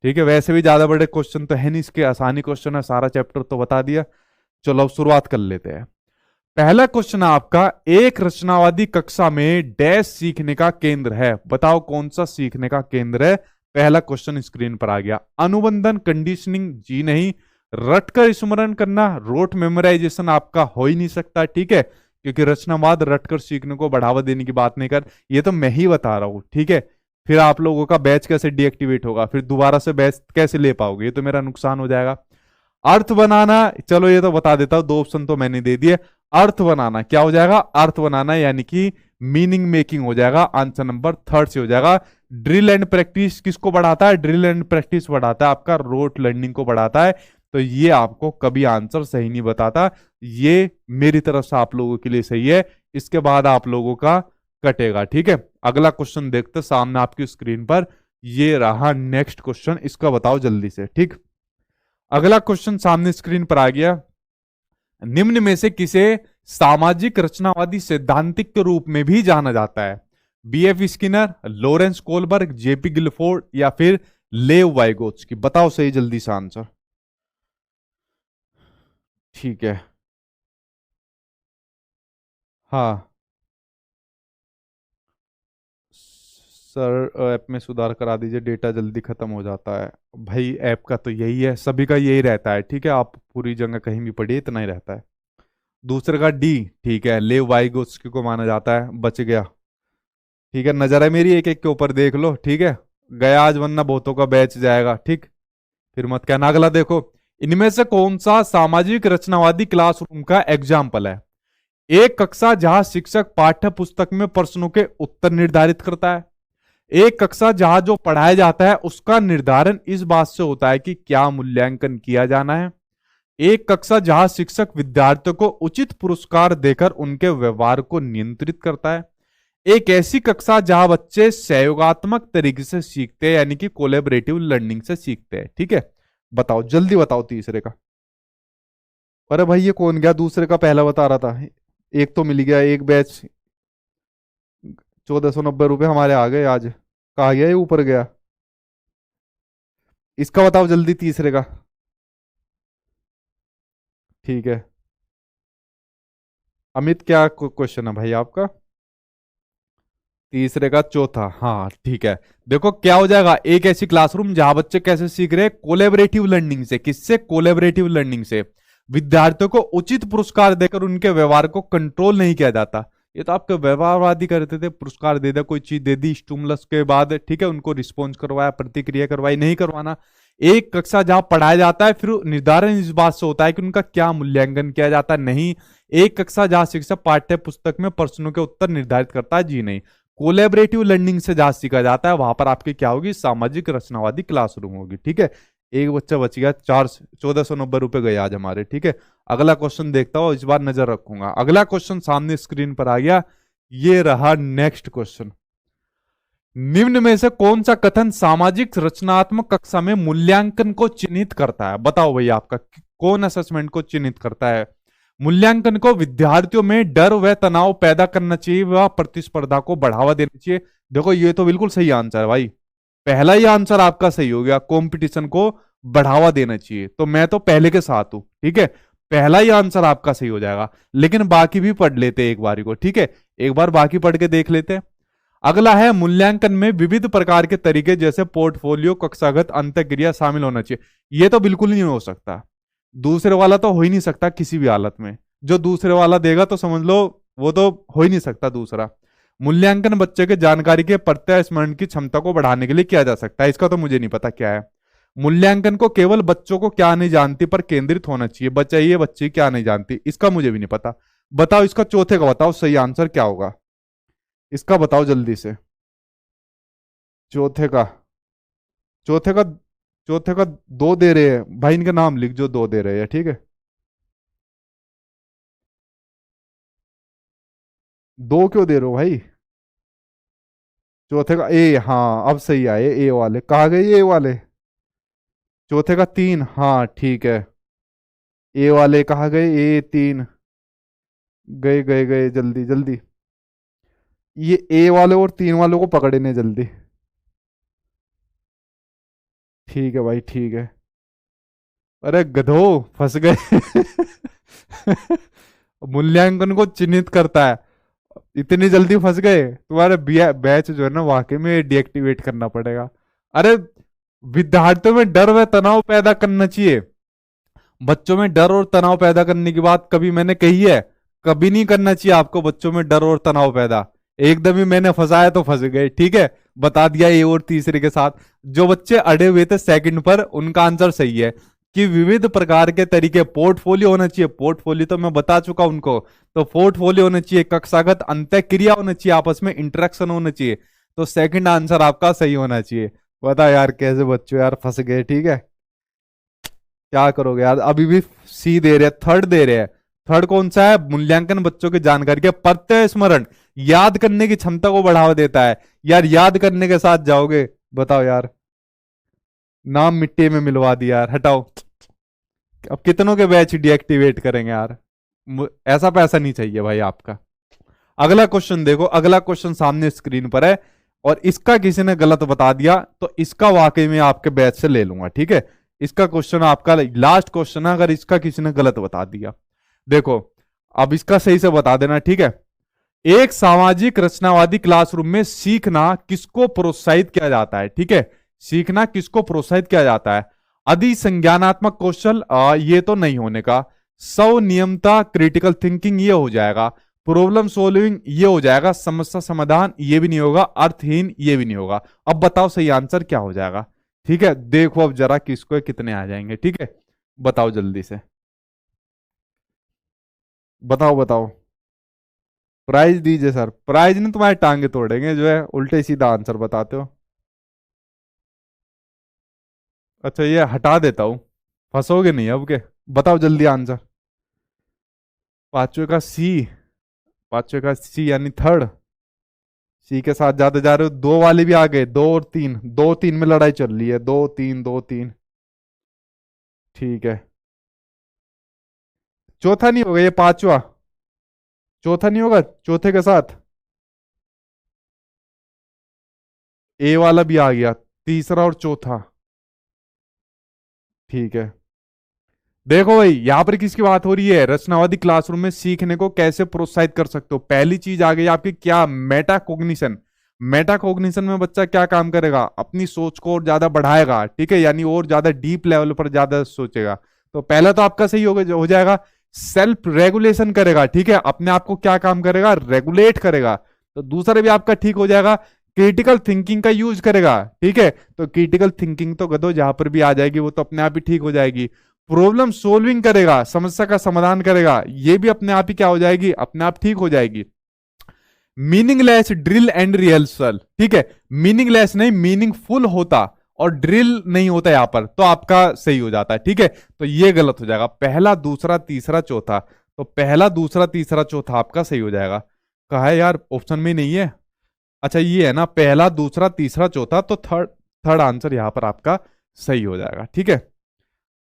ठीक है। वैसे भी ज्यादा बड़े क्वेश्चन तो है नहीं, इसके आसानी क्वेश्चन है, सारा चैप्टर तो बता दिया। चलो अब शुरुआत कर लेते हैं। पहला क्वेश्चन है आपका, एक रचनावादी कक्षा में डैश सीखने का केंद्र है, बताओ कौन सा सीखने का केंद्र है। पहला क्वेश्चन स्क्रीन पर आ गया। अनुबंधन, कंडीशनिंग, जी नहीं। रटकर स्मरण करना, रोट मेमोराइजेशन आपका हो ही नहीं सकता, ठीक है, क्योंकि रचनावाद रटकर सीखने को बढ़ावा देने की बात नहीं कर, ये तो मैं ही बता रहा हूं, ठीक है। फिर आप लोगों का बैच कैसे डीएक्टिवेट होगा, फिर दोबारा से बैच कैसे ले पाओगे, ये तो मेरा नुकसान हो जाएगा। अर्थ बनाना, चलो ये तो बता देता हूं, 2 ऑप्शन तो मैंने दे दिए। अर्थ बनाना क्या हो जाएगा, अर्थ बनाना यानी कि मीनिंग मेकिंग हो जाएगा, आंसर नंबर थर्ड से हो जाएगा। ड्रिल एंड प्रैक्टिस किसको बढ़ाता है, ड्रिल एंड प्रैक्टिस बढ़ाता है आपका रोट लर्निंग को बढ़ाता है। तो ये आपको कभी आंसर सही नहीं बताता, ये मेरी तरफ से आप लोगों के लिए सही है, इसके बाद आप लोगों का कटेगा, ठीक है। अगला क्वेश्चन देखते सामने आपकी स्क्रीन पर, ये रहा नेक्स्ट क्वेश्चन, इसका बताओ जल्दी से, ठीक। अगला क्वेश्चन सामने स्क्रीन पर आ गया। निम्न में से किसे सामाजिक रचनावादी सैद्धांतिक के रूप में भी जाना जाता है? B F Skinner, Lawrence Kohlberg, J P Guilford, या फिर लेव वाइगोत्स्की? बताओ सही जल्दी से आंसर, ठीक है। हाँ सर, ऐप में सुधार करा दीजिए, डेटा जल्दी खत्म हो जाता है। भाई ऐप का तो यही है, सभी का यही रहता है, ठीक है। आप पूरी जगह कहीं भी पढ़िए, इतना ही रहता है। दूसरे का डी, ठीक है, लेव वाइगोत्स्की को माना जाता है, बच गया, ठीक है। नजर है मेरी एक एक के ऊपर, देख लो, ठीक है। गया आज, वरना बहुतों का बैच जाएगा, ठीक। फिर मत कहना। अगला देखो, इनमें से कौन सा सामाजिक रचनावादी क्लासरूम का एग्जाम्पल है? एक कक्षा जहां शिक्षक पाठ्य पुस्तक में प्रश्नों के उत्तर निर्धारित करता है। एक कक्षा जहां जो पढ़ाया जाता है उसका निर्धारण इस बात से होता है कि क्या मूल्यांकन किया जाना है। एक कक्षा जहां शिक्षक विद्यार्थियों को उचित पुरस्कार देकर उनके व्यवहार को नियंत्रित करता है। एक ऐसी कक्षा जहां बच्चे सहयोगात्मक तरीके से सीखते हैं, यानी कि कोलेबरेटिव लर्निंग से सीखते हैं। ठीक है, बताओ जल्दी बताओ तीसरे का। अरे भाई ये कौन गया दूसरे का, पहला बता रहा था। एक तो मिल गया, एक बैच 1490 रुपये हमारे आ गए आज। कहा गया ये ऊपर गया। इसका बताओ जल्दी तीसरे का। ठीक है अमित, क्या क्वेश्चन है भाई आपका? तीसरे का चौथा, हाँ ठीक है। देखो क्या हो जाएगा, एक ऐसी क्लासरूम जहां बच्चे कैसे सीख रहे हैं, कोलेबरेटिव लर्निंग से। किससे? कोलेबरेटिव लर्निंग से। विद्यार्थियों को उचित पुरस्कार देकर उनके व्यवहार को कंट्रोल नहीं किया जाता। ये तो आपके व्यवहारवादी करते थे, पुरस्कार दे दिया, कोई चीज दे दी स्टिमुलस के बाद, ठीक है, उनको रिस्पॉन्स करवाया, प्रतिक्रिया करवाई, नहीं करवाना। एक कक्षा जहां पढ़ाया जाता है, फिर निर्धारण इस बात से होता है कि उनका क्या मूल्यांकन किया जाता है, नहीं। एक कक्षा जहां शिक्षक पाठ्य पुस्तक में प्रश्नों के उत्तर निर्धारित करता है, जी नहीं। कोलेबरेटिव लर्निंग से जहां सीखा जाता है वहां पर आपकी क्या होगी, सामाजिक रचनावादी क्लासरूम होगी। ठीक है, एक बच्चा बच गया, 1490 रुपए गए आज हमारे। ठीक है, अगला क्वेश्चन देखता हूं, इस बार नजर रखूंगा। अगला क्वेश्चन सामने स्क्रीन पर आ गया, ये रहा नेक्स्ट क्वेश्चन। निम्न में से कौन सा कथन सामाजिक रचनात्मक कक्षा में मूल्यांकन को चिन्हित करता है? बताओ भैया, आपका कौन असेसमेंट को चिन्हित करता है? मूल्यांकन को विद्यार्थियों में डर व तनाव पैदा करना चाहिए व प्रतिस्पर्धा को बढ़ावा देना चाहिए। देखो ये तो बिल्कुल सही आंसर है भाई, पहला ही आंसर आपका सही हो गया, कंपटीशन को बढ़ावा देना चाहिए। तो मैं तो पहले के साथ हूं। ठीक है, पहला ही आंसर आपका सही हो जाएगा, लेकिन बाकी भी पढ़ लेते एक बारी को। ठीक है, एक बार बाकी पढ़ के देख लेते हैं। अगला है, मूल्यांकन में विविध प्रकार के तरीके जैसे पोर्टफोलियो, कक्षागत अंतःक्रिया शामिल होना चाहिए। ये तो बिल्कुल नहीं हो सकता, दूसरे वाला तो हो ही नहीं सकता किसी भी हालत में। जो दूसरे वाला देगा तो समझ लो वो तो हो ही नहीं सकता दूसरा। मूल्यांकन बच्चे के जानकारी के प्रत्यय स्मरण की क्षमता को बढ़ाने के लिए किया जा सकता है, इसका तो मुझे नहीं पता क्या है। मूल्यांकन को केवल बच्चों को क्या नहीं जानती पर केंद्रित होना चाहिए, बच्चा ये बच्चे क्या नहीं जानती, इसका मुझे भी नहीं पता। बताओ इसका चौथे का बताओ सही आंसर क्या होगा, इसका बताओ जल्दी से। चौथे का, चौथे का, चौथे का दो दे रहे हैं भाई, इनके नाम लिख जो दो दे रहे हैं। ठीक है, दो क्यों दे रहे हो भाई? चौथे का ए, हाँ अब सही आए ए वाले, कहा गए ए वाले। चौथे का तीन, हाँ ठीक है, ए वाले कहा गए, ए तीन गए गए गए, जल्दी जल्दी ये ए वाले और तीन वालों को पकड़ने जल्दी। ठीक है भाई ठीक है। अरे गधो, फंस गए। मूल्यांकन को चिन्हित करता है, इतनी जल्दी फंस गए, तुम्हारे बैच जो है ना वाकई में डीएक्टिवेट करना पड़ेगा। अरे विद्यार्थियों में डर व तनाव पैदा करना चाहिए, बच्चों में डर और तनाव पैदा करने की बात कभी मैंने कही है? कभी नहीं करना चाहिए आपको बच्चों में डर और तनाव पैदा। एकदम ही मैंने फंसाया तो फंस गए। ठीक है, बता दिया ये और तीसरे के साथ। जो बच्चे अड़े हुए थे सेकंड पर, उनका आंसर सही है कि विविध प्रकार के तरीके, पोर्टफोलियो होना चाहिए। पोर्टफोलियो तो मैं बता चुका उनको, तो पोर्टफोलियो होना चाहिए, कक्षागत अंतःक्रिया होना चाहिए, आपस में इंटरेक्शन होना चाहिए। तो सेकंड आंसर आपका सही होना चाहिए। बता यार कैसे बच्चों यार फंस गए। ठीक है, क्या करोगे यार, अभी भी सी दे रहे हैं, थर्ड दे रहे हैं। थर्ड कौन सा है? मूल्यांकन बच्चों की जानकारी के प्रत्यय स्मरण, याद करने की क्षमता को बढ़ावा देता है। यार याद करने के साथ जाओगे, बताओ यार, नाम मिट्टी में मिलवा दिया यार, हटाओ। अब कितनों के बैच डीएक्टिवेट करेंगे यार, ऐसा पैसा नहीं चाहिए भाई आपका। अगला क्वेश्चन देखो, अगला क्वेश्चन सामने स्क्रीन पर है, और इसका किसी ने गलत बता दिया तो इसका वाकई में आपके बैच से ले लूंगा। ठीक है, इसका क्वेश्चन आपका लास्ट क्वेश्चन है, अगर इसका किसी ने गलत बता दिया। देखो अब इसका सही से बता देना। ठीक है, एक सामाजिक रचनावादी क्लासरूम में सीखना किसको प्रोत्साहित किया जाता है? ठीक है, सीखना किसको प्रोत्साहित किया जाता है? अधिसंज्ञानात्मक कौशल, ये तो नहीं होने का। स्वनियमता, क्रिटिकल थिंकिंग, ये हो जाएगा। प्रॉब्लम सॉल्विंग, ये हो जाएगा। समस्या समाधान, ये भी नहीं होगा। अर्थहीन, ये भी नहीं होगा। अब बताओ सही आंसर क्या हो जाएगा? ठीक है, देखो अब जरा किसको कितने आ जाएंगे। ठीक है, बताओ जल्दी से, बताओ बताओ। प्राइज दीजिए सर, प्राइज ने तुम्हारे टांगे तोड़ेंगे जो है, उल्टे सीधा आंसर बताते हो। अच्छा ये हटा देता हूँ, फंसोगे नहीं अब के। बताओ जल्दी आंसर। पांचवे का सी, पांचवे का सी यानी थर्ड। सी के साथ जाते जा रहे हो, दो वाले भी आ गए, दो और तीन, दो तीन में लड़ाई चल रही है, दो तीन दो तीन। ठीक है, चौथा नहीं होगा ये, पांचवा। चौथा नहीं होगा, चौथे के साथ ए वाला भी आ गया, तीसरा और चौथा। ठीक है, देखो भाई यहाँ पर किसकी बात हो रही है, रचनावादी क्लासरूम में सीखने को कैसे प्रोत्साहित कर सकते हो। पहली चीज आ गई आपकी क्या, मेटा कॉग्निशन। मेटा कॉग्निशन में बच्चा क्या काम करेगा, अपनी सोच को और ज्यादा बढ़ाएगा, ठीक है, यानी और ज्यादा डीप लेवल पर ज्यादा सोचेगा। तो पहला तो आपका सही हो जाएगा। सेल्फ रेगुलेशन करेगा, ठीक है, अपने आप को क्या काम करेगा, रेगुलेट करेगा। तो दूसरा भी आपका ठीक हो जाएगा। क्रिटिकल थिंकिंग का यूज करेगा, ठीक है, तो क्रिटिकल थिंकिंग तो गधो जहां पर भी आ जाएगी, वो तो अपने आप ही ठीक हो जाएगी। प्रॉब्लम सोल्विंग करेगा, समस्या का समाधान करेगा, ये भी अपने आप ही क्या हो जाएगी, अपने आप ठीक हो जाएगी। मीनिंगलेस ड्रिल एंड रिहर्सल, ठीक है, मीनिंगलेस नहीं मीनिंगफुल होता, और ड्रिल नहीं होता यहां पर, तो आपका सही हो जाता है, ठीक है। तो ये गलत हो जाएगा, पहला दूसरा तीसरा चौथा। तो पहला दूसरा तीसरा चौथा आपका सही हो जाएगा। कहा है यार, ऑप्शन में नहीं है। अच्छा ये है ना, पहला दूसरा तीसरा चौथा, तो थर्ड, थर्ड आंसर यहां पर आपका सही हो जाएगा, ठीक है।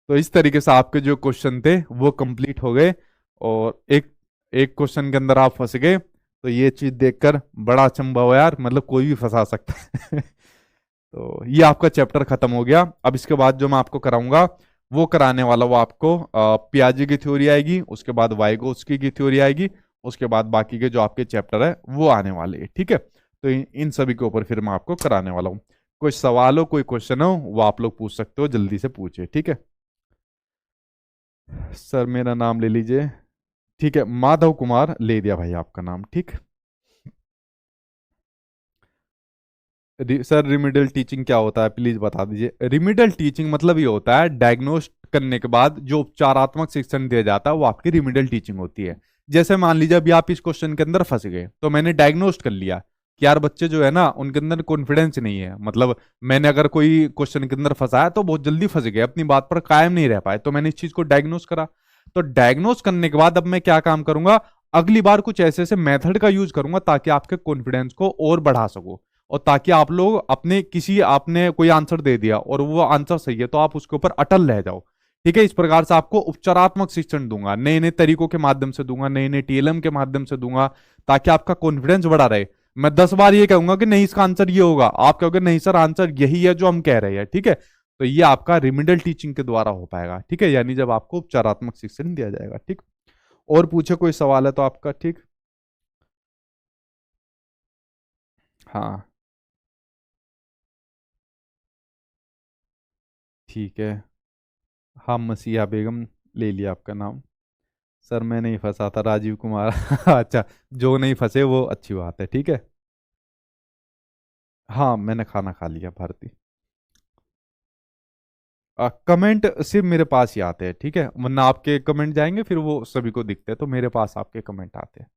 तो इस तरीके से आपके जो क्वेश्चन थे वो कंप्लीट हो गए, और एक एक क्वेश्चन के अंदर आप फंस गए। तो ये चीज देखकर बड़ा अचंभा हुआ यार, मतलब कोई भी फंसा सकता है। तो ये आपका चैप्टर खत्म हो गया। अब इसके बाद जो मैं आपको कराऊंगा, वो कराने वाला वो आपको पियाजे की थ्योरी आएगी, उसके बाद वाइगोत्स्की की थ्योरी आएगी, उसके बाद बाकी के जो आपके चैप्टर है वो आने वाले हैं, ठीक है। तो इन सभी के ऊपर फिर मैं आपको कराने वाला हूँ। कोई सवाल हो, कोई क्वेश्चन हो, वो आप लोग पूछ सकते हो, जल्दी से पूछिए, ठीक है। सर मेरा नाम ले लीजिए। ठीक है, माधव कुमार ले दिया भाई आपका नाम, ठीक। सर रिमीडियल टीचिंग क्या होता है, प्लीज बता दीजिए। रिमीडियल टीचिंग मतलब ये होता है, डायग्नोस्ट करने के बाद जो उपचारात्मक शिक्षण दिया जाता है वो आपकी रिमीडियल टीचिंग होती है। जैसे मान लीजिए अभी आप इस क्वेश्चन के अंदर फंस गए, तो मैंने डायग्नोस्ट कर लिया कि यार बच्चे जो है ना उनके अंदर कॉन्फिडेंस नहीं है, मतलब मैंने अगर कोई क्वेश्चन के अंदर फंसाया तो बहुत जल्दी फंस गए, अपनी बात पर कायम नहीं रह पाए, तो मैंने इस चीज को डायग्नोस करा। तो डायग्नोस करने के बाद अब मैं क्या काम करूंगा, अगली बार कुछ ऐसे ऐसे मेथड का यूज करूंगा ताकि आपके कॉन्फिडेंस को और बढ़ा सको, और ताकि आप लोग अपने किसी, आपने कोई आंसर दे दिया और वो आंसर सही है तो आप उसके ऊपर अटल रह जाओ, ठीक है। इस प्रकार से आपको उपचारात्मक शिक्षण दूंगा, नए नए तरीकों के माध्यम से दूंगा, नए नए टीएलएम के माध्यम से दूंगा, ताकि आपका कॉन्फिडेंस बढ़ा रहे। मैं 10 बार ये कहूंगा कि नहीं इसका आंसर ये होगा, आप कहोगे नहीं सर आंसर यही है जो हम कह रहे हैं, ठीक है। तो ये आपका रिमिडल टीचिंग के द्वारा हो पाएगा, ठीक है, यानी जब आपको उपचारात्मक शिक्षण दिया जाएगा, ठीक। और पूछे कोई सवाल है तो आपका, ठीक। हाँ ठीक है। हाँ मसीहा बेगम ले लिया आपका नाम। सर मैं नहीं फंसा था, राजीव कुमार। अच्छा, जो नहीं फंसे वो अच्छी बात है, ठीक है। हाँ मैंने खाना खा लिया भारती। कमेंट सिर्फ मेरे पास ही आते हैं, ठीक है, वरना आपके कमेंट जाएंगे फिर वो सभी को दिखते हैं, तो मेरे पास आपके कमेंट आते हैं,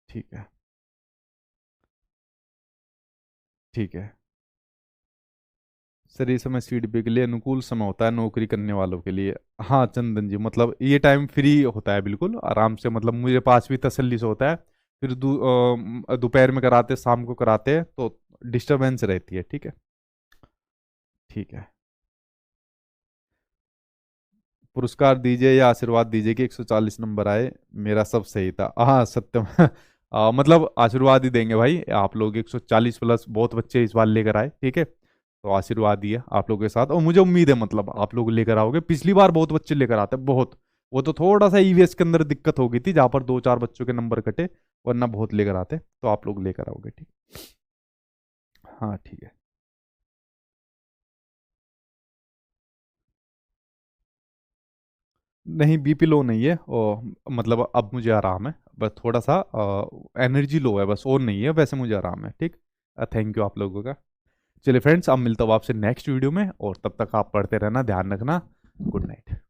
ठीक है। ठीक है सर, ये समय फीडबैक के लिए अनुकूल समय होता है नौकरी करने वालों के लिए। हाँ चंदन जी, मतलब ये टाइम फ्री होता है बिल्कुल आराम से, मतलब मुझे पास भी तसल्ली से होता है। फिर दोपहर में कराते, शाम को कराते हैं तो डिस्टरबेंस रहती है, ठीक है। ठीक है, पुरस्कार दीजिए या आशीर्वाद दीजिए कि 140 नंबर आए, मेरा सब सही था। हाँ सत्यम। मतलब आशीर्वाद ही देंगे भाई, आप लोग 140 प्लस बहुत बच्चे इस बार लेकर आए, ठीक है, तो आशीर्वाद दिए आप लोगों के साथ, और मुझे उम्मीद है मतलब आप लोग लेकर आओगे, पिछली बार बहुत बच्चे लेकर आते बहुत। वो तो थोड़ा सा ईवीएस के अंदर दिक्कत हो गई थी जहां पर दो चार बच्चों के नंबर कटे, वरना बहुत लेकर आते, तो आप लोग लेकर आओगे, ठीक। हाँ ठीक है। नहीं बीपी लो नहीं है, और मतलब अब मुझे आराम है, बस थोड़ा सा एनर्जी लो है बस, और नहीं है, वैसे मुझे आराम है, ठीक। थैंक यू आप लोगों का। चलिए फ्रेंड्स, अब मिलता हूँ आपसे नेक्स्ट वीडियो में, और तब तक आप पढ़ते रहना, ध्यान रखना। Good night.